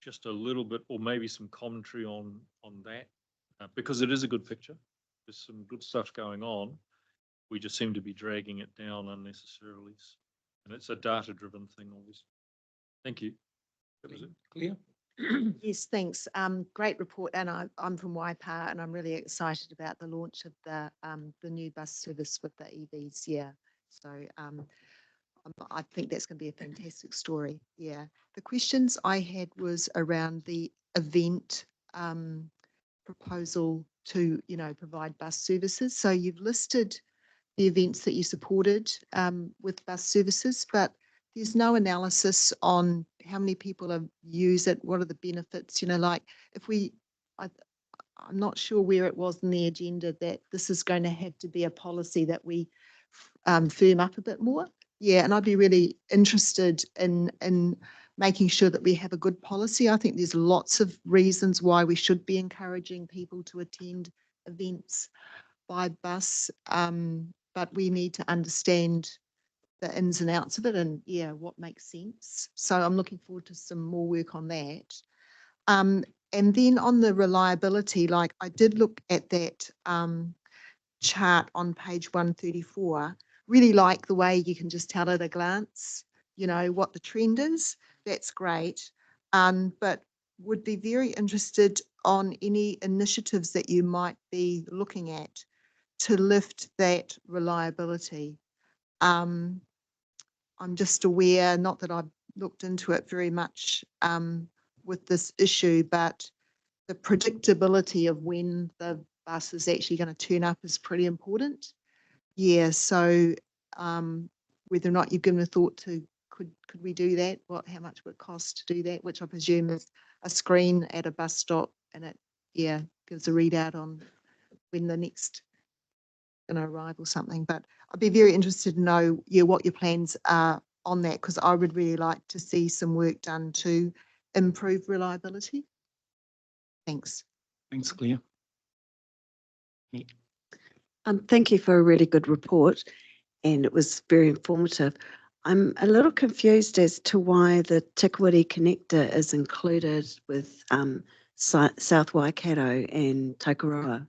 just a little bit, or maybe some commentary on that, because it is a good picture. There's some good stuff going on. We just seem to be dragging it down unnecessarily, and it's a data-driven thing, obviously. Thank you. That was it. Clear? Yes, thanks. Great report, and I'm from Waipa, and I'm really excited about the launch of the new bus service with the EVs. Yeah, so I think that's going to be a fantastic story. Yeah, the questions I had was around the event proposal to provide bus services. So you've listed the events that you supported with bus services, but there's no analysis on how many people have used it, what are the benefits, like if I'm not sure where it was in the agenda that this is going to have to be a policy that we firm up a bit more. Yeah, and I'd be really interested in making sure that we have a good policy. I think there's lots of reasons why we should be encouraging people to attend events by bus, but we need to understand the ins and outs of it and what makes sense. So I'm looking forward to some more work on that. And then on the reliability, like I did look at that chart on page 134, really like the way you can just tell at a glance, what the trend is. That's great. But would be very interested on any initiatives that you might be looking at to lift that reliability. I'm just aware, not that I've looked into it very much with this issue, but the predictability of when the bus is actually going to turn up is pretty important. Yeah, so whether or not you've given a thought to could we do that? How much would it cost to do that? Which I presume is a screen at a bus stop, and it gives a readout on when the next going to arrive or something. But I'd be very interested to know what your plans are on that, because I would really like to see some work done to improve reliability. Thanks. Thanks, Claire. Thank you for a really good report, and it was very informative. I'm a little confused as to why the Tikawiti connector is included with South Waikato and Tokoroa.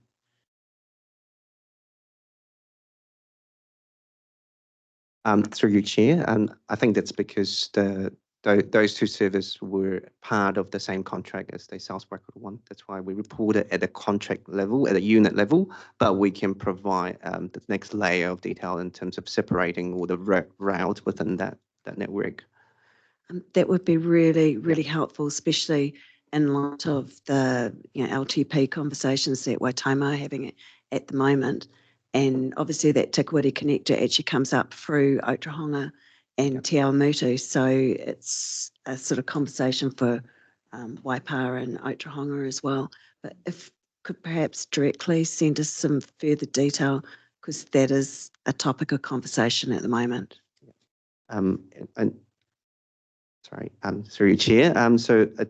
Through you, Chair, I think that's because those two servers were part of the same contract as the South Waikato one. That's why we report it at a contract level, at a unit level, but we can provide the next layer of detail in terms of separating all the route within that network. That would be really, really helpful, especially in light of the LTP conversations that Waitama are having at the moment. And obviously that Tikawiti connector actually comes up through Otahonga and Te Awamutu. So it's a sort of conversation for Waipa and Otahonga as well. But if could perhaps directly send us some further detail, because that is a topic of conversation at the moment. Sorry, through Chair. So I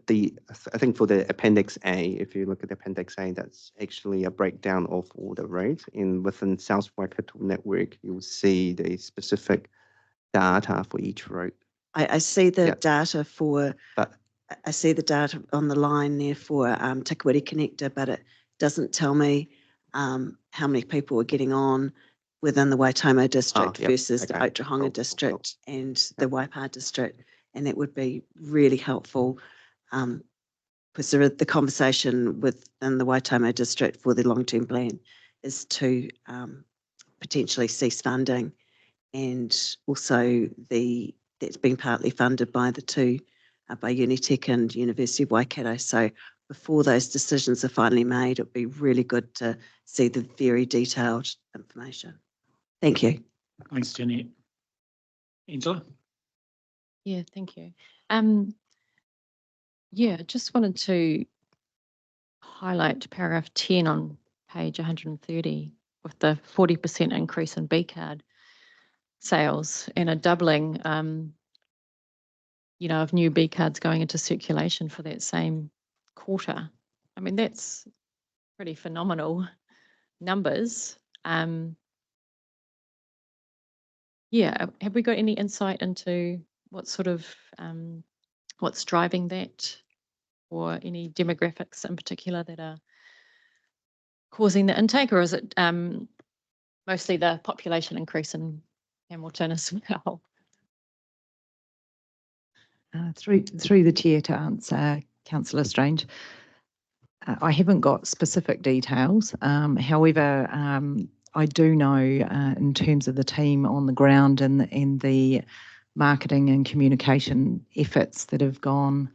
think for the Appendix A, if you look at the Appendix A, that's actually a breakdown of all the roads. And within South Waikato network, you will see the specific data for each road. I see the data for, I see the data on the line there for Tikawiti connector, but it doesn't tell me how many people are getting on within the Waitomo district versus the Otahonga district and the Waipa district. And that would be really helpful because the conversation within the Waitomo district for the long-term plan is to potentially cease funding, and also that's been partly funded by the two, by Unitec and University of Waikato. So before those decisions are finally made, it would be really good to see the very detailed information. Thank you. Thanks, Jeanette. Angela? Yeah, thank you. Just wanted to highlight paragraph 10 on page 130 with the 40% increase in B card sales and a doubling, of new B cards going into circulation for that same quarter. I mean, that's pretty phenomenal numbers. Have we got any insight into what sort of what's driving that, or any demographics in particular that are causing the intake, or is it mostly the population increase in Hamilton as well? Through the chair to answer Councillor Strange, I haven't got specific details. However, I do know in terms of the team on the ground and the marketing and communication efforts that have gone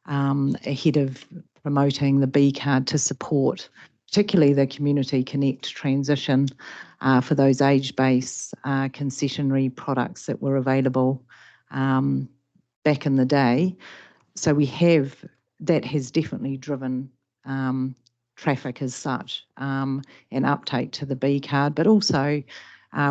ahead of promoting the B card to support particularly the Community Connect transition for those age-based concessionary products that were available back in the day. So that has definitely driven traffic as such and uptake to the B card, but also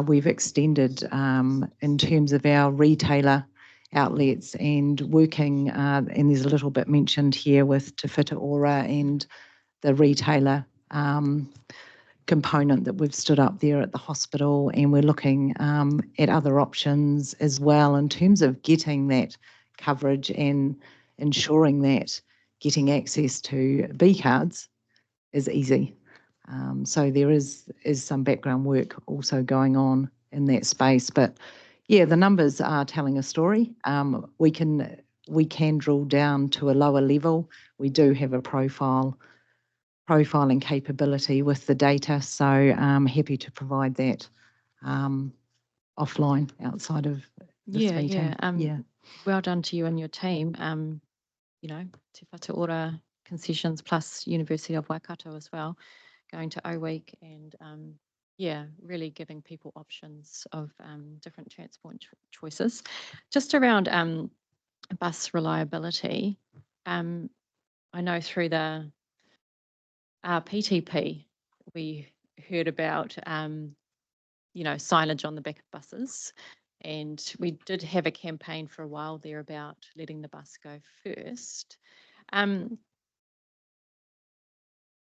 we've extended in terms of our retailer outlets and working, and there's a little bit mentioned here with Te Whita Ora and the retailer component that we've stood up there at the hospital, and we're looking at other options as well in terms of getting that coverage and ensuring that getting access to B cards is easy. So there is some background work also going on in that space, but yeah, the numbers are telling a story. We can we can drill down to a lower level. We do have a profiling capability with the data, so I'm happy to provide that offline outside of this meeting. Well done to you and your team. You know, Te Whatu Ora concessions plus University of Waikato as well, going to O Week and really giving people options of different transport choices. Just around bus reliability, I know through the PTP we heard about signage on the back of buses, and we did have a campaign for a while there about letting the bus go first.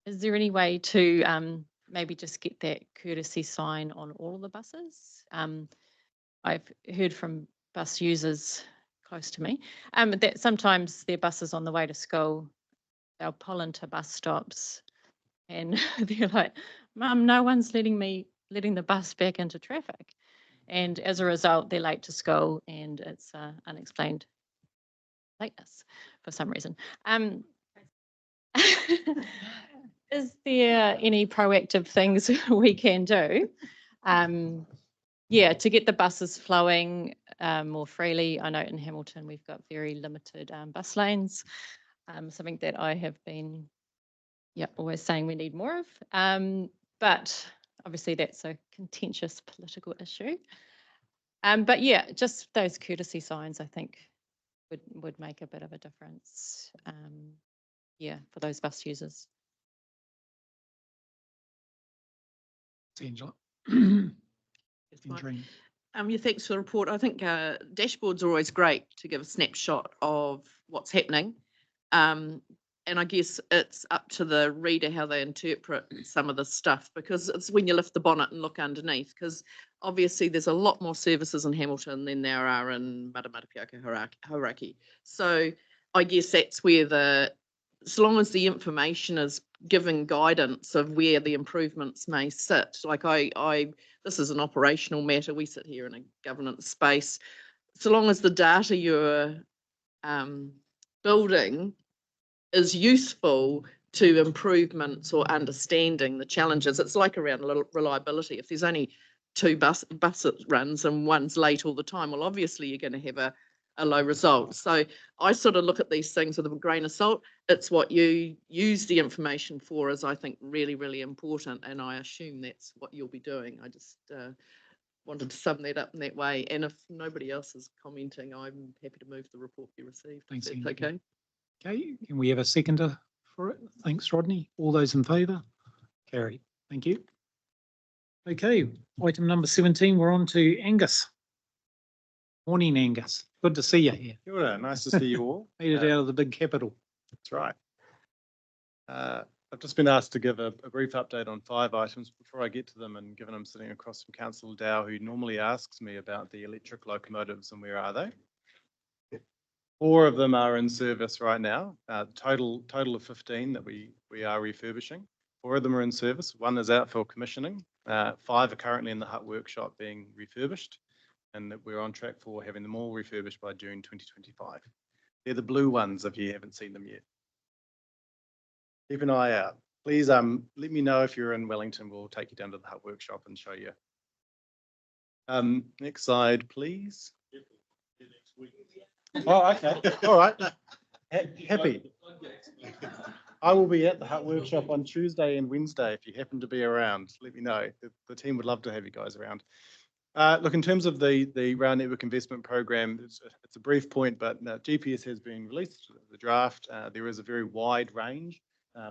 Is there any way to maybe just get that courtesy sign on all of the buses? I've heard from bus users close to me that sometimes their buses on the way to school, they'll pull into bus stops and they're like, "Mum, no one's letting the bus back into traffic." And as a result, they're late to school and it's unexplained lateness for some reason. Is there any proactive things we can do to get the buses flowing more freely? I know in Hamilton we've got very limited bus lanes, something that I have been always saying we need more of. But obviously that's a contentious political issue. But just those courtesy signs I think would make a bit of a difference. For those bus users. Angela. Thanks for the report. I think dashboards are always great to give a snapshot of what's happening. And I guess it's up to the reader how they interpret some of the stuff, because it's when you lift the bonnet and look underneath, because obviously there's a lot more services in Hamilton than there are in Matamatapiaka, Hauraki. So I guess that's where as long as the information is giving guidance of where the improvements may sit, like this is an operational matter, we sit here in a governance space, so long as the data you're building is useful to improvements or understanding the challenges. It's like around reliability. If there's only 2 bus runs and one's late all the time, well, obviously you're going to have a low result. So I sort of look at these things with a grain of salt. It's what you use the information for is, I think, really, really important. And I assume that's what you'll be doing. I just wanted to sum that up in that way. And if nobody else is commenting, I'm happy to move the report be received. Thanks, That's okay. Okay, can we have a seconder for it? Thanks, Rodney. All those in favour? Carried. Thank you. Okay, item number 17, we're on to Angus. Morning, Angus. Good to see you here. Kia ora, nice to see you all. Made it out of the big capital. That's right. I've just been asked to give a brief update on 5 items before I get to them, and given I'm sitting across from Councillor Dow, who normally asks me about the electric locomotives and where are they. 4 of them are in service right now. Total of 15 that we are refurbishing. 4 of them are in service. 1 is out for commissioning. 5 are currently in the hut workshop being refurbished, and that we're on track for having them all refurbished by June 2025. They're the blue ones if you haven't seen them yet. Keep an eye out. Please let me know if you're in Wellington. We'll take you down to the hut workshop and show you. Next slide, please. Oh, okay. All right. Happy. I will be at the hut workshop on Tuesday and Wednesday. If you happen to be around, let me know. The team would love to have you guys around. Look, in terms of the Rail Network Investment Program, it's a brief point, but GPS has been released, the draft. There is a very wide range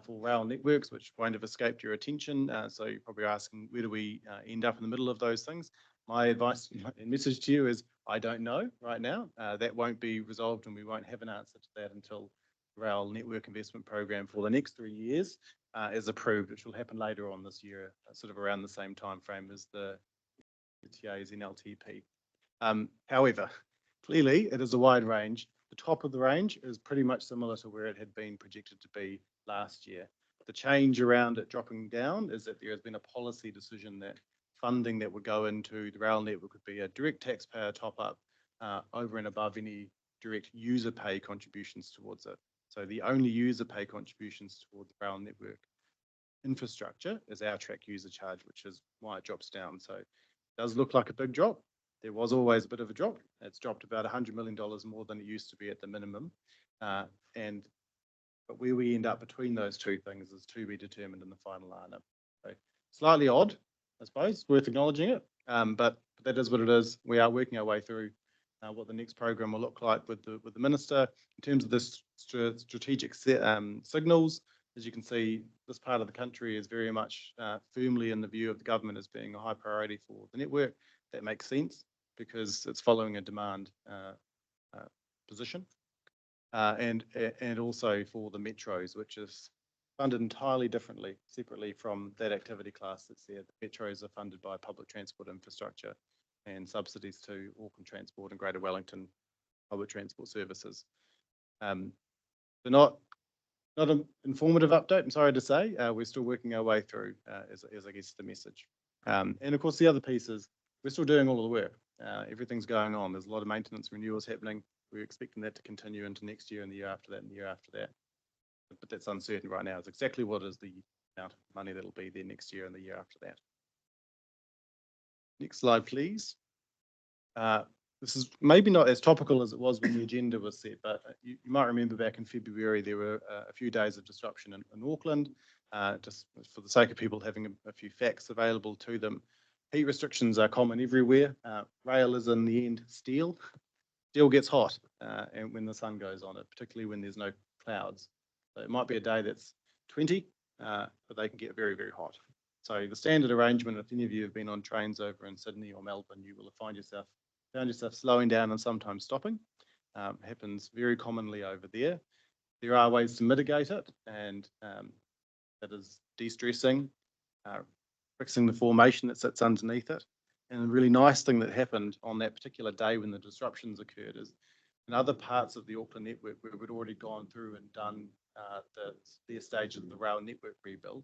for rail networks, which won't have escaped your attention. So you're probably asking, where do we end up in the middle of those things? My advice and message to you is, I don't know right now. That won't be resolved, and we won't have an answer to that until the Rail Network Investment Program for the next 3 years is approved, which will happen later on this year, sort of around the same time frame as the TA's NLTP. However, clearly it is a wide range. The top of the range is pretty much similar to where it had been projected to be last year. The change around it dropping down is that there has been a policy decision that funding that would go into the rail network would be a direct taxpayer top up over and above any direct user pay contributions towards it. So the only user pay contributions towards the rail network infrastructure is our track user charge, which is why it drops down. So it does look like a big drop. There was always a bit of a drop. It's dropped about $100 million more than it used to be at the minimum. But where we end up between those two things is to be determined in the final lineup. So slightly odd, I suppose, worth acknowledging it. But that is what it is. We are working our way through what the next program will look like with the minister in terms of this strategic signals. As you can see, this part of the country is very much firmly in the view of the government as being a high priority for the network. That makes sense because it's following a demand position. And also for the metros, which is funded entirely differently, separately from that activity class that's there. The metros are funded by public transport infrastructure and subsidies to Auckland Transport and Greater Wellington public transport services. They're not an informative update, I'm sorry to say. We're still working our way through, as I guess the message. And of course, the other piece is we're still doing all of the work. Everything's going on. There's a lot of maintenance renewals happening. We're expecting that to continue into next year and the year after that and the year after that. But that's uncertain right now. It's exactly what is the amount of money that'll be there next year and the year after that. Next slide, please. This is maybe not as topical as it was when the agenda was set, but you might remember back in February, there were a few days of disruption in Auckland, just for the sake of people having a few facts available to them. Heat restrictions are common everywhere. Rail is in the end steel. Steel gets hot and when the sun goes on it, particularly when there's no clouds. So it might be a day that's 20, but they can get very, very hot. So the standard arrangement, if any of you have been on trains over in Sydney or Melbourne, you will have found yourself slowing down and sometimes stopping. Happens very commonly over there. There are ways to mitigate it, and that is de-stressing, fixing the formation that sits underneath it. And a really nice thing that happened on that particular day when the disruptions occurred is in other parts of the Auckland network where we'd already gone through and done their stage of the rail network rebuild,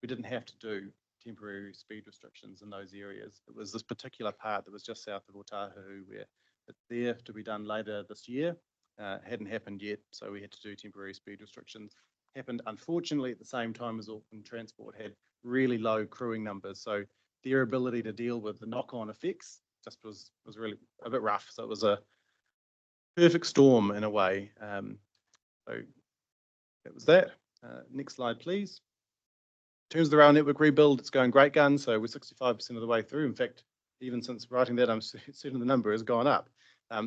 we didn't have to do temporary speed restrictions in those areas. It was this particular part that was just south of Kotahi where it's there to be done later this year. Hadn't happened yet, so we had to do temporary speed restrictions. Happened unfortunately at the same time as Auckland Transport had really low crewing numbers, so their ability to deal with the knock-on effects just was really a bit rough. So it was a perfect storm in a way. So that was that. Next slide, please. In terms of the rail network rebuild, it's going great guns. So we're 65% of the way through. In fact, even since writing that, I'm certain the number has gone up.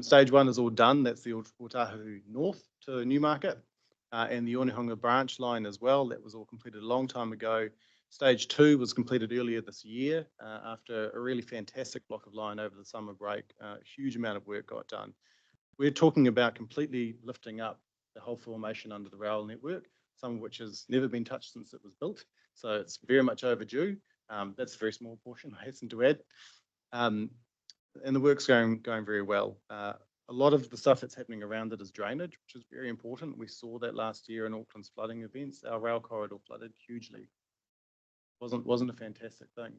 Stage 1 is all done. That's the Kotahi North to Newmarket and the Onehunga branch line as well. That was all completed a long time ago. Stage 2 was completed earlier this year after a really fantastic block of line over the summer break. A huge amount of work got done. We're talking about completely lifting up the whole formation under the rail network, some of which has never been touched since it was built. So it's very much overdue. That's a very small portion, I hasten to add. And the work's going very well. A lot of the stuff that's happening around it is drainage, which is very important. We saw that last year in Auckland's flooding events. Our rail corridor flooded hugely. Wasn't a fantastic thing.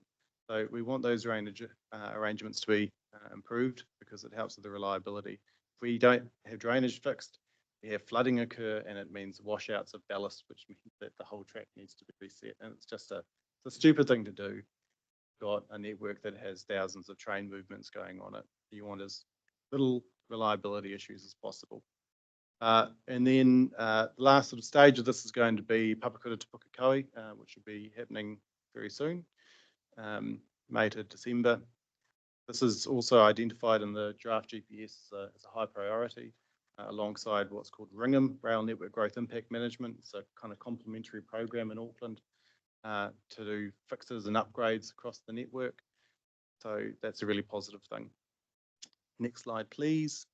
So we want those drainage arrangements to be improved because it helps with the reliability. If we don't have drainage fixed, we have flooding occur, and it means washouts of ballast, which means that the whole track needs to be reset. And it's just a stupid thing to do. Got a network that has thousands of train movements going on it. You want as little reliability issues as possible. And then the last sort of stage of this is going to be Papakura to Pukekohe, which will be happening very soon, May to December. This is also identified in the draft GPS as a high priority, alongside what's called RINGM, Rail Network Growth Impact Management. It's a kind of complementary program in Auckland to do fixes and upgrades across the network. So that's a really positive thing. Next slide, please.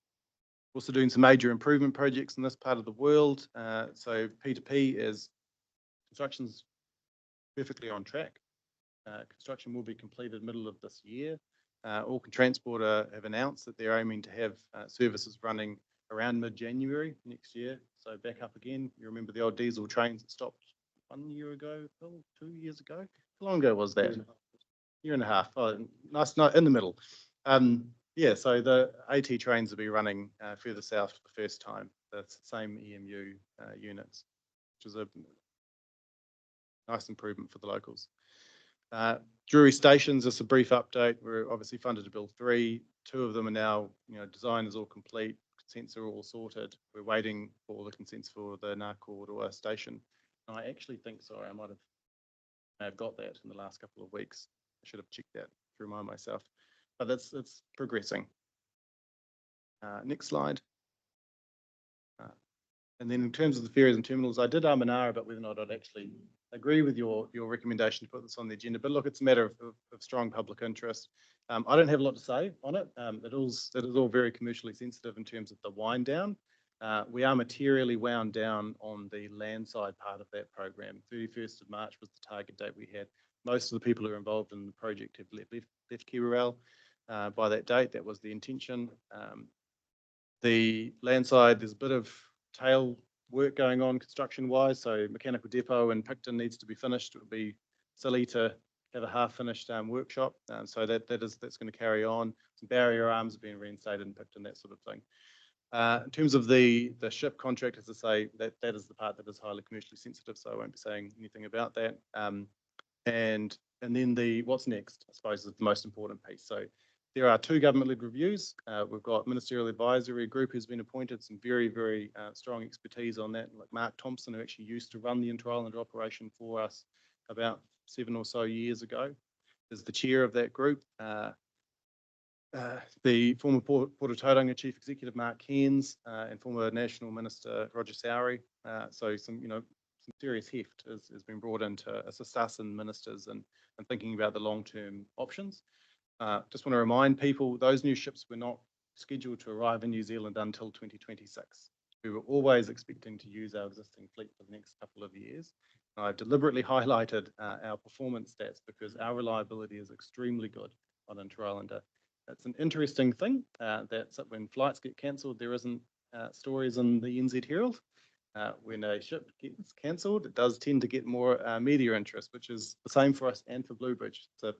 Also doing some major improvement projects in this part of the world. So P2P is construction's perfectly on track. Construction will be completed middle of this year. Auckland Transport have announced that they're aiming to have services running around mid-January next year. So back up again. You remember the old diesel trains that stopped 1 year ago, Phil? 2 years ago? How long ago was that? Year and a half. Oh, nice, in the middle. Yeah, so the AT trains will be running further south for the first time. That's the same EMU units, which is a nice improvement for the locals. Drury stations, just a brief update. We're obviously funded to build 3. 2 of them are now, design is all complete, consents are all sorted. We're waiting for all the consents for the Ngākorua station. And I actually think, sorry, I might have got that in the last couple of weeks. I should have checked that to remind myself, but it's progressing. Next slide. And then in terms of the ferries and terminals, I did and about whether or not I'd actually agree with your recommendation to put this on the agenda. But look, it's a matter of strong public interest. I don't have a lot to say on it. It is all very commercially sensitive in terms of the wind down. We are materially wound down on the landside part of that program. 31st of March was the target date we had. Most of the people who are involved in the project have left KiwiRail by that date. That was the intention. The landside, there's a bit of tail work going on construction-wise, so mechanical depot in Picton needs to be finished. It would be silly to have a half-finished workshop, so that's going to carry on. Some barrier arms are being reinstated in Picton, that sort of thing. In terms of the ship contract, as I say, that is the part that is highly commercially sensitive, so I won't be saying anything about that. And then what's next, I suppose, is the most important piece. So there are 2 government-led reviews. We've got Ministerial Advisory Group who's been appointed, some very, very strong expertise on that, like Mark Thompson, who actually used to run the Inter Island operation for us about 7 or so years ago, is the chair of that group. The former Port of Tauranga Chief Executive Mark Cairns and former National Minister Roger Sowry. So some serious heft has been brought in to assist us and ministers and thinking about the long-term options. Just want to remind people, those new ships were not scheduled to arrive in New Zealand until 2026. We were always expecting to use our existing fleet for the next couple of years. I've deliberately highlighted our performance stats because our reliability is extremely good on Inter Islander. It's an interesting thing that when flights get cancelled, there isn't stories in the NZ Herald. When a ship gets cancelled, it does tend to get more media interest, which is the same for us and for Bluebridge. It's an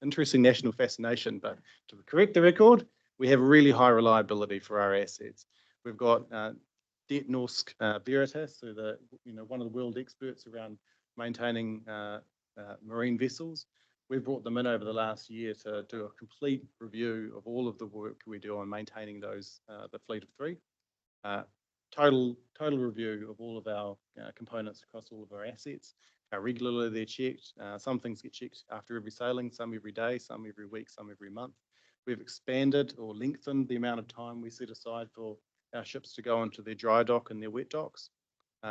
interesting national fascination, but to correct the record, we have really high reliability for our assets. We've got Det Norsk Veritas, so one of the world experts around maintaining marine vessels. We've brought them in over the last year to do a complete review of all of the work we do on maintaining those, the fleet of 3. Total review of all of our components across all of our assets. How regularly they're checked. Some things get checked after every sailing, some every day, some every week, some every month. We've expanded or lengthened the amount of time we set aside for our ships to go into their dry dock and their wet docks.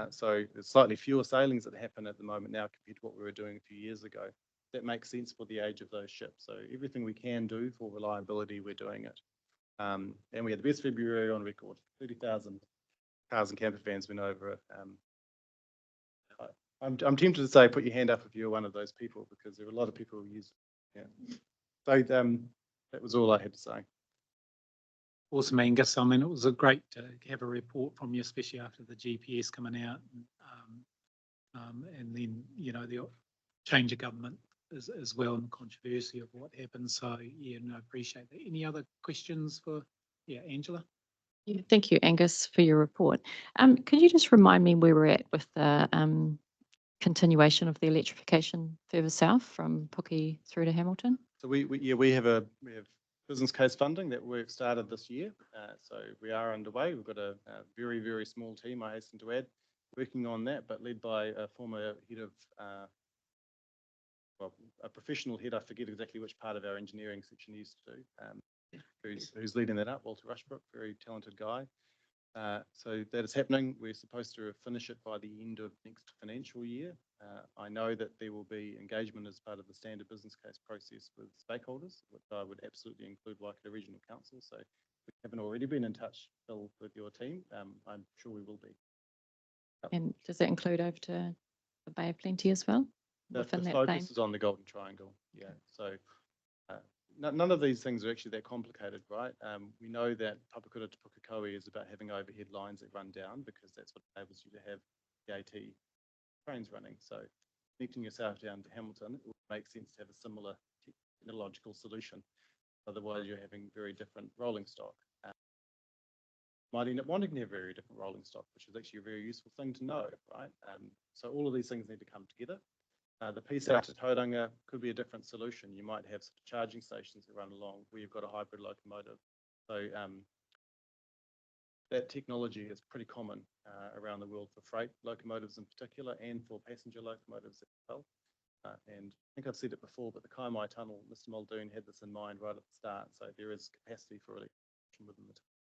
So there's slightly fewer sailings that happen at the moment now compared to what we were doing a few years ago. That makes sense for the age of those ships. So everything we can do for reliability, we're doing it. And we had the best February on record. 30,000 cars and camper vans went over it. I'm tempted to say, put your hand up if you're one of those people, because there are a lot of people who use it. Yeah. So that was all I had to say. Awesome, Angus. I mean, it was great to have a report from you, especially after the GPS coming out. And then, the change of government as well, and the controversy of what happened. So, yeah, no, appreciate that. Any other questions for, Angela? Yeah, thank you, Angus, for your report. Could you just remind me where we're at with the continuation of the electrification further south from Puki through to Hamilton? So we have business case funding that work started this year. So we are underway. We've got a very, very small team, I hasten to add, working on that, but led by a former head of, a professional head, I forget exactly which part of our engineering section he used to do, who's leading that up, Walter Rushbrook, very talented guy. So that is happening. We're supposed to finish it by the end of next financial year. I know that there will be engagement as part of the standard business case process with stakeholders, which I would absolutely include Waikato Regional Council. So if we haven't already been in touch, Phil, with your team, I'm sure we will be. And does that include over to the Bay of Plenty as well? The focus is on the Golden Triangle, yeah. So none of these things are actually that complicated, right? We know that Papakura to Pukekohe is about having overhead lines that run down, because that's what enables you to have the AT trains running. So connecting yourself down to Hamilton, it would make sense to have a similar technological solution. Otherwise, you're having very different rolling stock. Might end up wanting to have very different rolling stock, which is actually a very useful thing to know, right? So all of these things need to come together. The piece out to Tauranga could be a different solution. You might have charging stations that run along where you've got a hybrid locomotive. So that technology is pretty common around the world for freight locomotives in particular, and for passenger locomotives as well. And I think I've said it before, but the Kaimai Tunnel, Mr. Muldoon had this in mind right at the start. So there is capacity for electrification within the tunnel.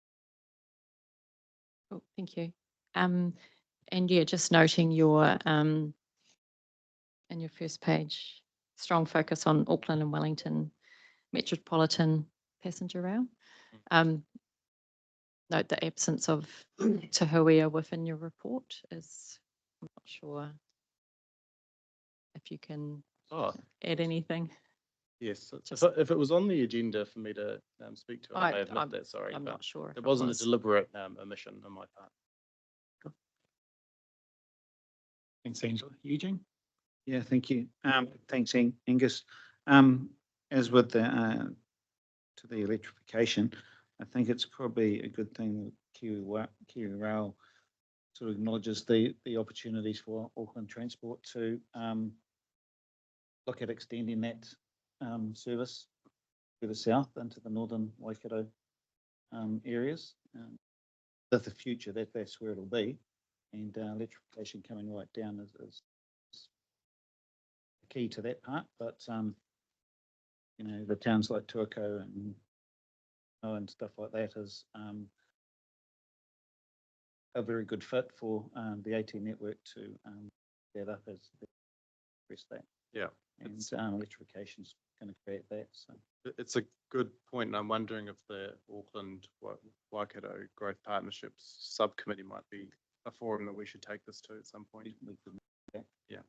Cool, thank you. And yeah, just noting your in your first page, strong focus on Auckland and Wellington metropolitan passenger rail. Note the absence of Te Huia within your report is, I'm not sure if you can add anything. Yes, if it was on the agenda for me to speak to, I may have missed that, sorry. I'm not sure. It wasn't a deliberate omission on my part. Thanks, Angela. Eugene? Yeah, thank you. Thanks, Angus. As with the to the electrification, I think it's probably a good thing that KiwiRail sort of acknowledges the opportunities for Auckland Transport to look at extending that service to the south into the northern Waikato areas. For the future, that's where it'll be, and electrification coming right down is key to that part. But you know, the towns like Tuako and stuff like that is a very good fit for the AT network to get up as the rest of that. Yeah, and electrification is going to create that. So it's a good point, and I'm wondering if the Auckland Waikato Growth Partnerships subcommittee might be a forum that we should take this to at some point. Yeah.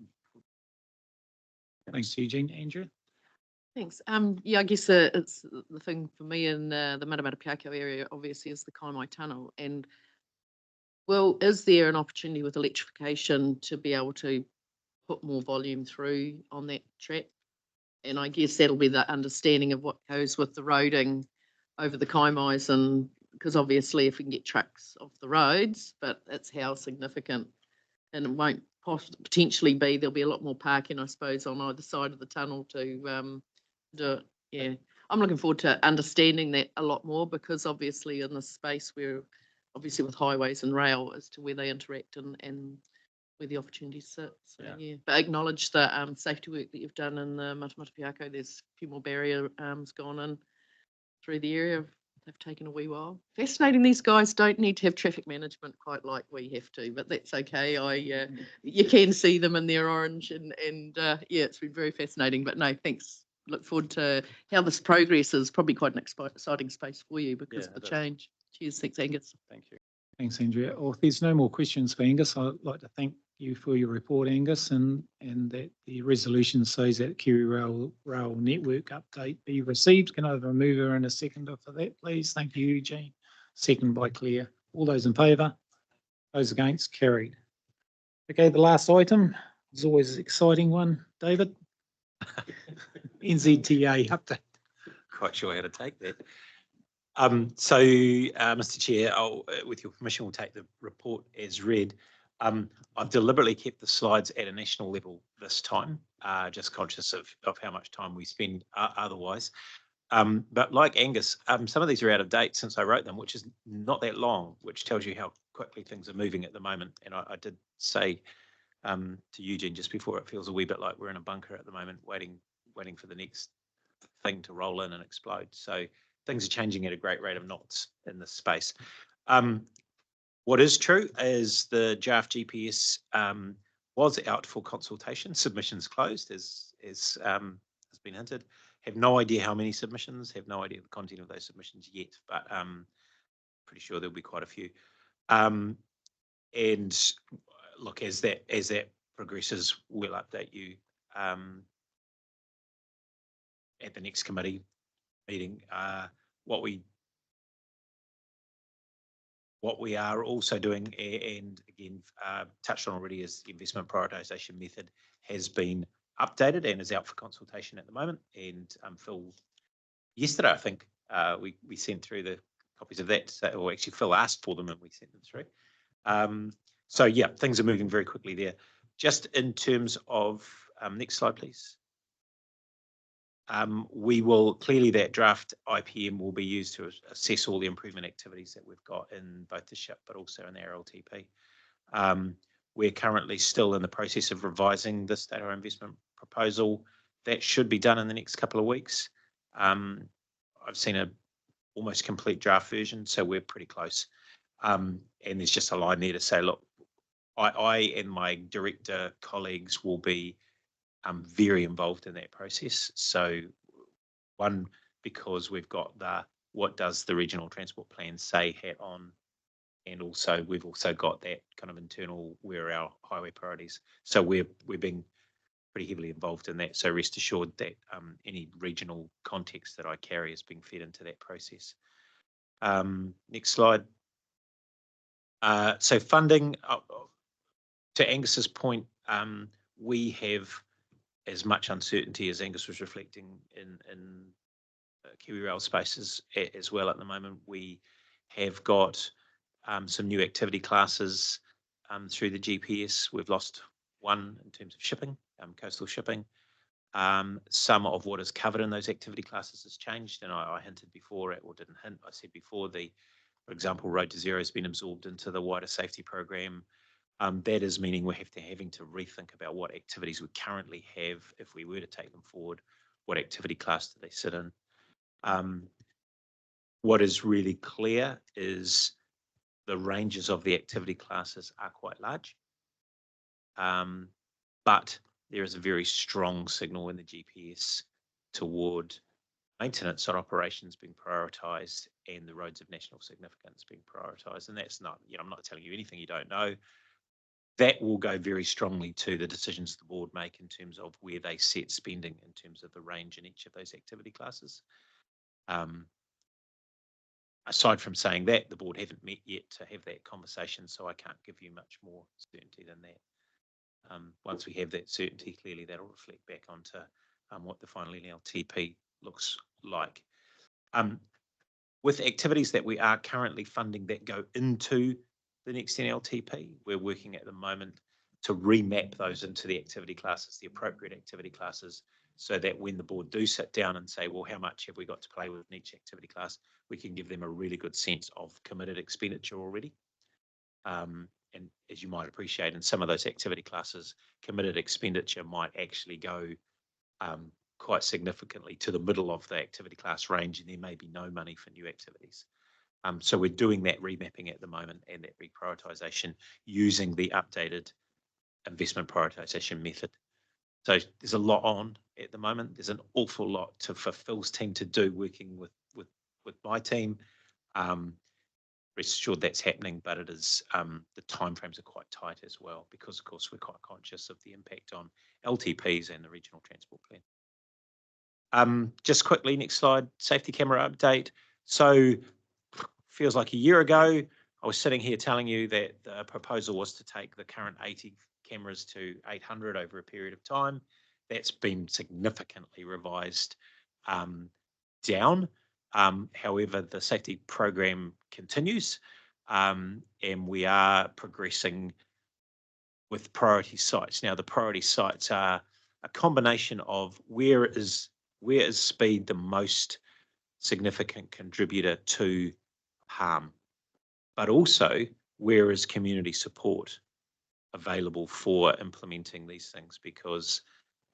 Thanks, Eugene. Andrew? Thanks. Yeah, I guess it's the thing for me in the Matamata-Piako area, obviously, is the Kaimai Tunnel. And, well, is there an opportunity with electrification to be able to put more volume through on that track? And I guess that'll be the understanding of what goes with the roading over the Kaimais, and because obviously if we can get trucks off the roads, but it's how significant, and it won't potentially be, there'll be a lot more parking, I suppose, on either side of the tunnel to do it. Yeah, I'm looking forward to understanding that a lot more, because obviously in this space we're obviously with highways and rail as to where they interact and where the opportunities sit. So yeah, but acknowledge the safety work that you've done in the Matamata-Piako. There's a few more barrier gone in through the area. They've taken a wee while. Fascinating. These guys don't need to have traffic management quite like we have to, but that's okay. You can see them in their orange, and yeah, it's been very fascinating. But no, thanks. Look forward to how this progresses. Probably quite an exciting space for you because of the change. Cheers. Thanks, Angus. Thank you. Thanks, Andrea. Well, if there's no more questions for Angus, I'd like to thank you for your report, Angus, and that the resolution says that KiwiRail network update be received. Can I have a mover and a seconder for that, please? Thank you, Eugene. Second by Claire. All those in favour? Those against? Carried. Okay, the last item is always an exciting one. David? NZTA update. Quite sure how to take that. Mr. Chair, with your permission, we'll take the report as read. I've deliberately kept the slides at a national level this time, just conscious of how much time we spend otherwise. But like Angus, some of these are out of date since I wrote them, which is not that long, which tells you how quickly things are moving at the moment. And I did say to Eugene just before, it feels a wee bit like we're in a bunker at the moment, waiting for the next thing to roll in and explode. So things are changing at a great rate of knots in this space. What is true is the draft GPS was out for consultation. Submissions closed, as has been hinted. Have no idea how many submissions, have no idea the content of those submissions yet, but pretty sure there'll be quite a few. And look, as that progresses, we'll update you at the next committee meeting. What we are also doing, and again touched on already, is the investment prioritisation method has been updated and is out for consultation at the moment. And Phil yesterday, I think, we sent through the copies of that, or actually Phil asked for them and we sent them through. So yeah, things are moving very quickly there. Just in terms of, next slide, please. We will, clearly that draft IPM will be used to assess all the improvement activities that we've got in both the ship, but also in the RLTP. We're currently still in the process of revising this data investment proposal. That should be done in the next couple of weeks. I've seen a almost complete draft version, so we're pretty close. And there's just a line there to say, look, I and my director colleagues will be very involved in that process. So one, because we've got the what does the regional transport plan say hat on, and also we've also got that kind of internal where are our highway priorities. So we're being pretty heavily involved in that. So rest assured that any regional context that I carry is being fed into that process. Next slide. So funding, to Angus's point, we have as much uncertainty as Angus was reflecting in KiwiRail spaces as well at the moment. We have got some new activity classes through the GPS. We've lost one in terms of shipping, coastal shipping. Some of what is covered in those activity classes has changed, and I hinted before, or didn't hint, I said before, for example, Road to Zero has been absorbed into the wider safety program. That is meaning we're having to rethink about what activities we currently have if we were to take them forward. What activity class do they sit in? What is really clear is the ranges of the activity classes are quite large, but there is a very strong signal in the GPS toward maintenance on operations being prioritised and the roads of national significance being prioritised. And that's not, I'm not telling you anything you don't know. That will go very strongly to the decisions the board make in terms of where they set spending in terms of the range in each of those activity classes. Aside from saying that, the board haven't met yet to have that conversation, so I can't give you much more certainty than that. Once we have that certainty, clearly that'll reflect back onto what the final LTP looks like. With activities that we are currently funding that go into the next NLTP, we're working at the moment to remap those into the activity classes, the appropriate activity classes, so that when the board do sit down and say, well, how much have we got to play with in each activity class, we can give them a really good sense of committed expenditure already. And as you might appreciate, in some of those activity classes, committed expenditure might actually go quite significantly to the middle of the activity class range, and there may be no money for new activities. So we're doing that remapping at the moment and that reprioritisation using the updated investment prioritisation method. So there's a lot on at the moment. There's an awful lot for Phil's team to do, working with my team. Rest assured that's happening, but it is the timeframes are quite tight as well, because of course we're quite conscious of the impact on LTPs and the regional transport plan. Just quickly, next slide, safety camera update. So feels like a year ago, I was sitting here telling you that the proposal was to take the current 80 cameras to 800 over a period of time. That's been significantly revised down. However, the safety program continues, and we are progressing with priority sites. Now, the priority sites are a combination of where is speed the most significant contributor to harm, but also where is community support available for implementing these things, because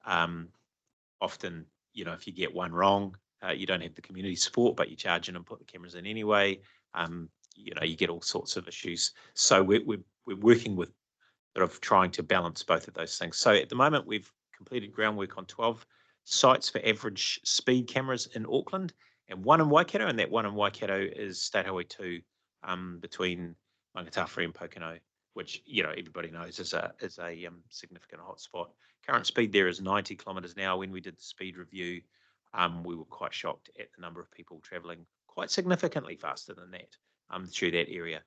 often, if you get one wrong, you don't have the community support, but you charge in and put the cameras in anyway. You get all sorts of issues. So we're working with sort of trying to balance both of those things. So at the moment, we've completed groundwork on 12 sites for average speed cameras in Auckland, and one in Waikato, and that one in Waikato is State Highway 2 between Mangatawhiri and Pocono, which everybody knows is a significant hotspot. Current speed there is 90 kilometres an hour. When we did the speed review, we were quite shocked at the number of people travelling quite significantly faster than that through that area.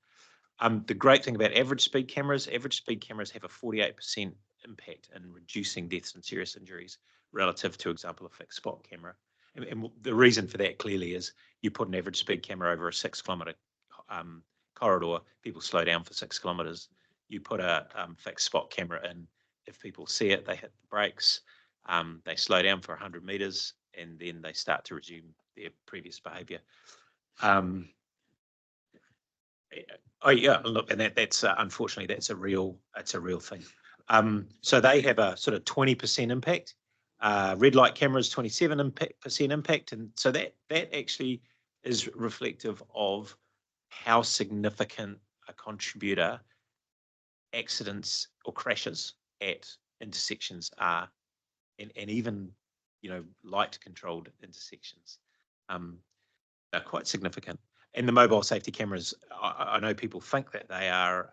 The great thing about average speed cameras have a 48% impact in reducing deaths and serious injuries relative to, example, a fixed spot camera. And the reason for that clearly is you put an average speed camera over a 6 kilometre corridor, people slow down for 6 kilometres. You put a fixed spot camera in, if people see it, they hit the brakes, they slow down for 100 metres, and then they start to resume their previous behaviour. Oh yeah, look, and that's unfortunately that's a real thing. So they have a sort of 20% impact. Red light cameras 27% impact, and so that actually is reflective of how significant a contributor accidents or crashes at intersections are, and even light controlled intersections. They're quite significant. And the mobile safety cameras, I know people think that they are,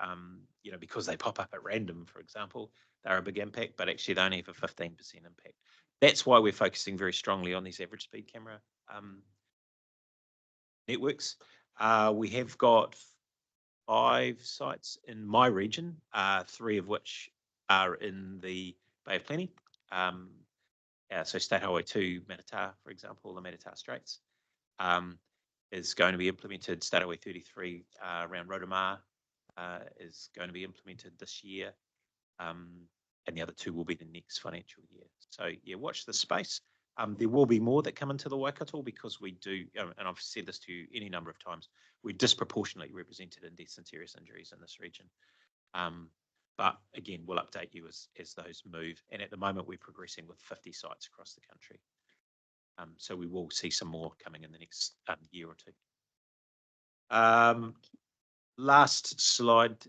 because they pop up at random, for example, they're a big impact, but actually they only have a 15% impact. That's why we're focusing very strongly on these average speed camera networks. We have got 5 sites in my region, 3 of which are in the Bay of Plenty. So State Highway 2, Matata, for example, the Matata Straits. Is going to be implemented. State Highway 33 around Rotomar is going to be implemented this year, and the other 2 will be the next financial year. So yeah, watch the space. There will be more that come into the Waikato because we do, and I've said this to you any number of times, we're disproportionately represented in deaths and serious injuries in this region. But again, we'll update you as those move. And at the moment, we're progressing with 50 sites across the country. So we will see some more coming in the next year or 2. Last slide,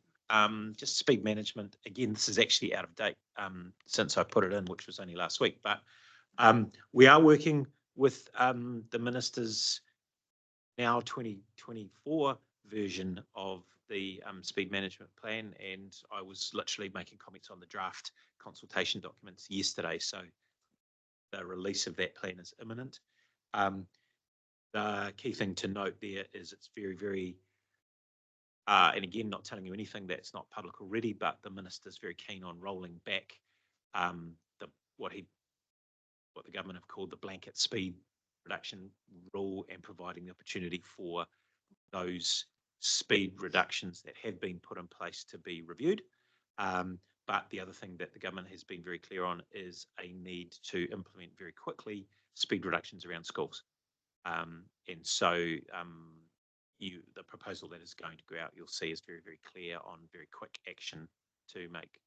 just speed management. Again, this is actually out of date since I put it in, which was only last week. But we are working with the Minister's now 2024 version of the speed management plan. And I was literally making comments on the draft consultation documents yesterday. So the release of that plan is imminent. The key thing to note there is it's very, very, and again, not telling you anything that's not public already, but the Minister's very keen on rolling back what the government have called the blanket speed reduction rule and providing the opportunity for those speed reductions that have been put in place to be reviewed. But the other thing that the government has been very clear on is a need to implement very quickly speed reductions around schools. And so the proposal that is going to go out, you'll see, is very, very clear on very quick action to make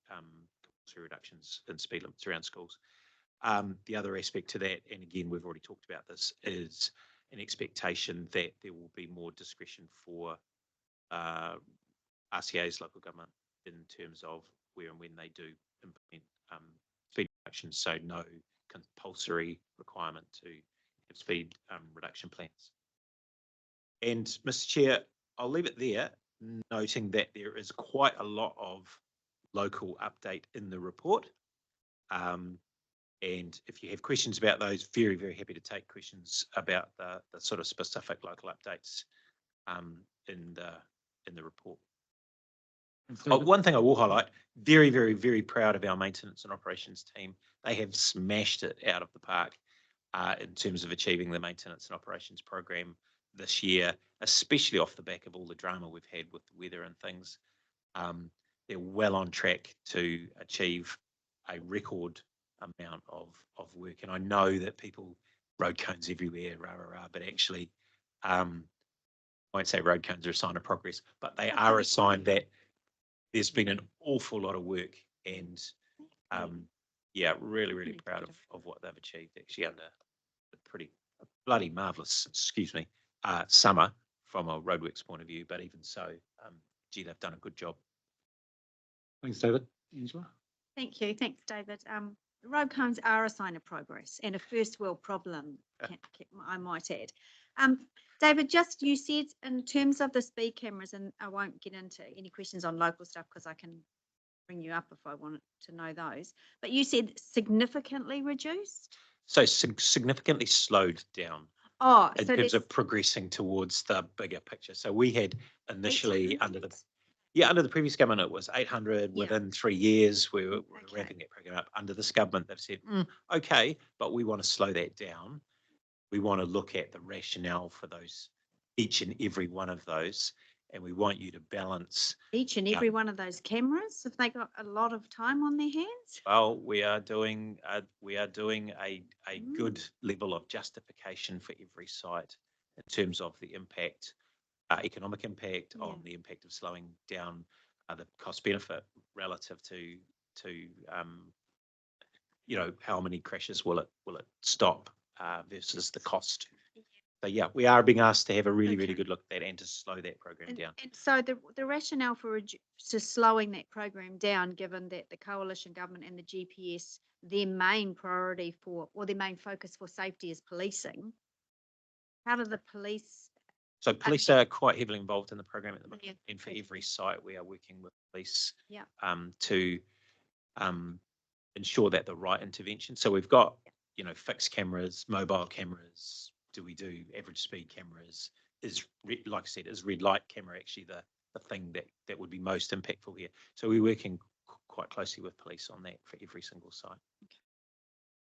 reductions in speed limits around schools. The other aspect to that, and again, we've already talked about this, is an expectation that there will be more discretion for RCA's, local government, in terms of where and when they do implement speed reductions, so no compulsory requirement to have speed reduction plans. And Mr. Chair, I'll leave it there, noting that there is quite a lot of local update in the report. And if you have questions about those, very, very happy to take questions about the sort of specific local updates in the report. One thing I will highlight, very, very, very proud of our maintenance and operations team. They have smashed it out of the park in terms of achieving the maintenance and operations program this year, especially off the back of all the drama we've had with the weather and things. They're well on track to achieve a record amount of work. And I know that people, road cones everywhere, but actually, I won't say road cones are a sign of progress, but they are a sign that there's been an awful lot of work, and yeah, really, really proud of what they've achieved actually under a bloody marvellous, summer from a roadworks point of view, but even so, gee, they've done a good job. Thanks, David. Angela? Thank you. Thanks, David. Road cones are a sign of progress and a first world problem, I might add. David, just you said in terms of the speed cameras, and I won't get into any questions on local stuff because I can bring you up if I wanted to know those, but you said significantly reduced? So significantly slowed down. Oh, in terms of progressing towards the bigger picture. So we had initially under the previous government, it was 800 within 3 years. We were ramping that program up. Under this government, they've said, okay, but we want to slow that down. we want to look at the rationale for those, each and every one of those, and we want you to balance. Each and every one of those cameras, have they got a lot of time on their hands? Well, we are doing a good level of justification for every site in terms of the impact, economic impact, on the impact of slowing down the cost benefit relative to how many crashes will it stop versus the cost. So yeah, we are being asked to have a really good look at that and to slow that program down. And so the rationale for slowing that program down, given that the coalition government and the GPS, their main priority their main focus for safety is policing. How do the police? So police are quite heavily involved in the program at the moment, and for every site we are working with police to ensure that the right intervention. So we've got fixed cameras, mobile cameras. Do we do average speed cameras? Like I said, is red light camera actually the thing that would be most impactful here? So we're working quite closely with police on that for every single site. Okay.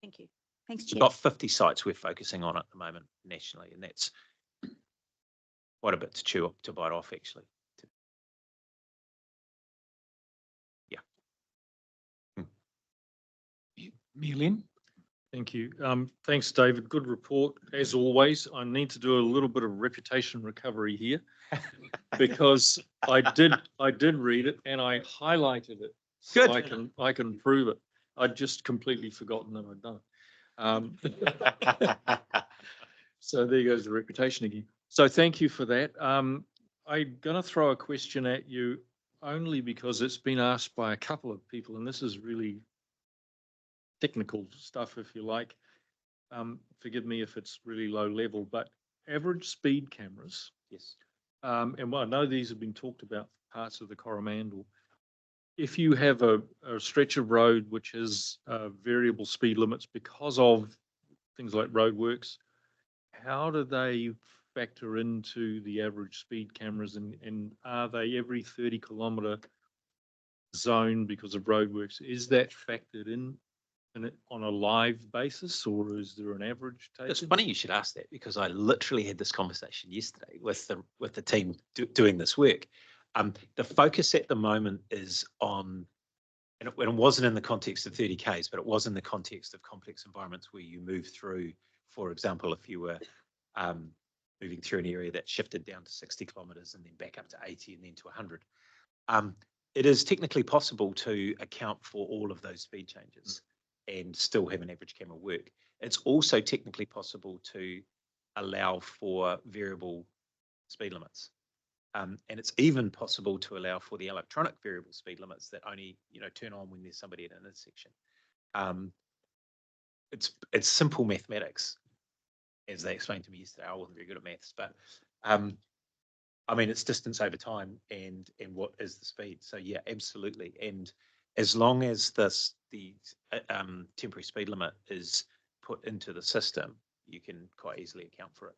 Thank you. Thanks, Chair. We've got 50 sites we're focusing on at the moment nationally, and that's quite a bit to bite off actually. Millen. Thank you. Thanks, David. Good report. As always, I need to do a little bit of reputation recovery here because I did read it and I highlighted it. So Good. I can prove it. I'd just completely forgotten that I'd done it. So there goes the reputation again. So thank you for that. I'm going to throw a question at you only because it's been asked by a couple of people, and this is really technical stuff, if you like. Forgive me if it's really low level, but average speed cameras. Yes. And I know these have been talked about for parts of the Coromandel. If you have a stretch of road which has variable speed limits because of things like roadworks, how do they factor into the average speed cameras, and are they every 30-kilometre zone because of roadworks? Is that factored in on a live basis, or is there an average taken? It's funny you should ask that, because I literally had this conversation yesterday with the team doing this work. The focus at the moment is on, and it wasn't in the context of 30Ks, but it was in the context of complex environments where you move through, for example, if you were moving through an area that shifted down to 60 kilometres and then back up to 80 and then to 100. It is technically possible to account for all of those speed changes and still have an average camera work. It's also technically possible to allow for variable speed limits. And it's even possible to allow for the electronic variable speed limits that only turn on when there's somebody at an intersection. It's simple mathematics, as they explained to me yesterday. I wasn't very good at maths, but I mean, it's distance over time and what is the speed. So yeah, absolutely. And as long as the temporary speed limit is put into the system, you can quite easily account for it.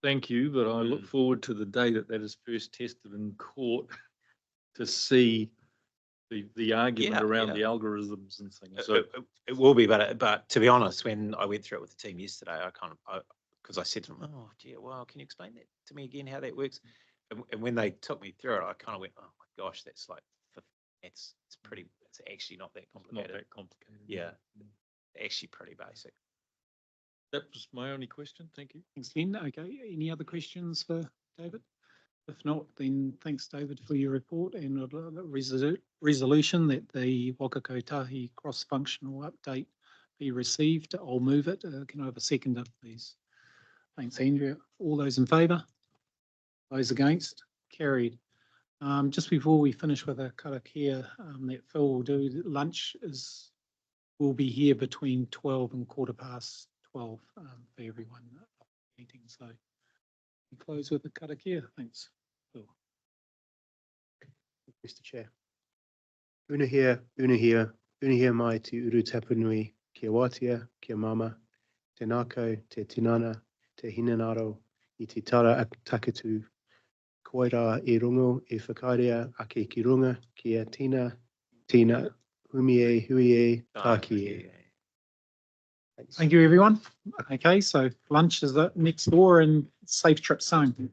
Thank you, but I look forward to the day that is first tested in court to see the argument around the algorithms and things. So it will be, but to be honest, when I went through it with the team yesterday, because I said to them, "Oh, gee, well, can you explain that to me again, how that works?" And when they took me through it, I kind of went, "Oh my gosh, that's like, it's actually not that complicated." Not that complicated. Yeah, actually pretty basic. That was my only question. Thank you. Thanks, Len. Okay, any other questions for David? If not, then thanks, David, for your report and the resolution that the Waka Kotahi cross-functional update be received. I'll move it. Can I have a seconder, please? Thanks, Andrea. All those in favour? Those against? Carried. Just before we finish with a karakia that Phil will do, lunch will be here between 12 and 12:15 for everyone meeting. So we close with the karakia. Thanks, Phil. Mr. Chair. Unahia mai te uru tapunui, kia watia, kia mama, te nākau, te tinana, te hinanaro, I te tara taketu, koira e rongo e whakaarea ake ki runga, kia tina, huie, tākie. Thank you, everyone. Okay, so lunch is next door and safe trips home.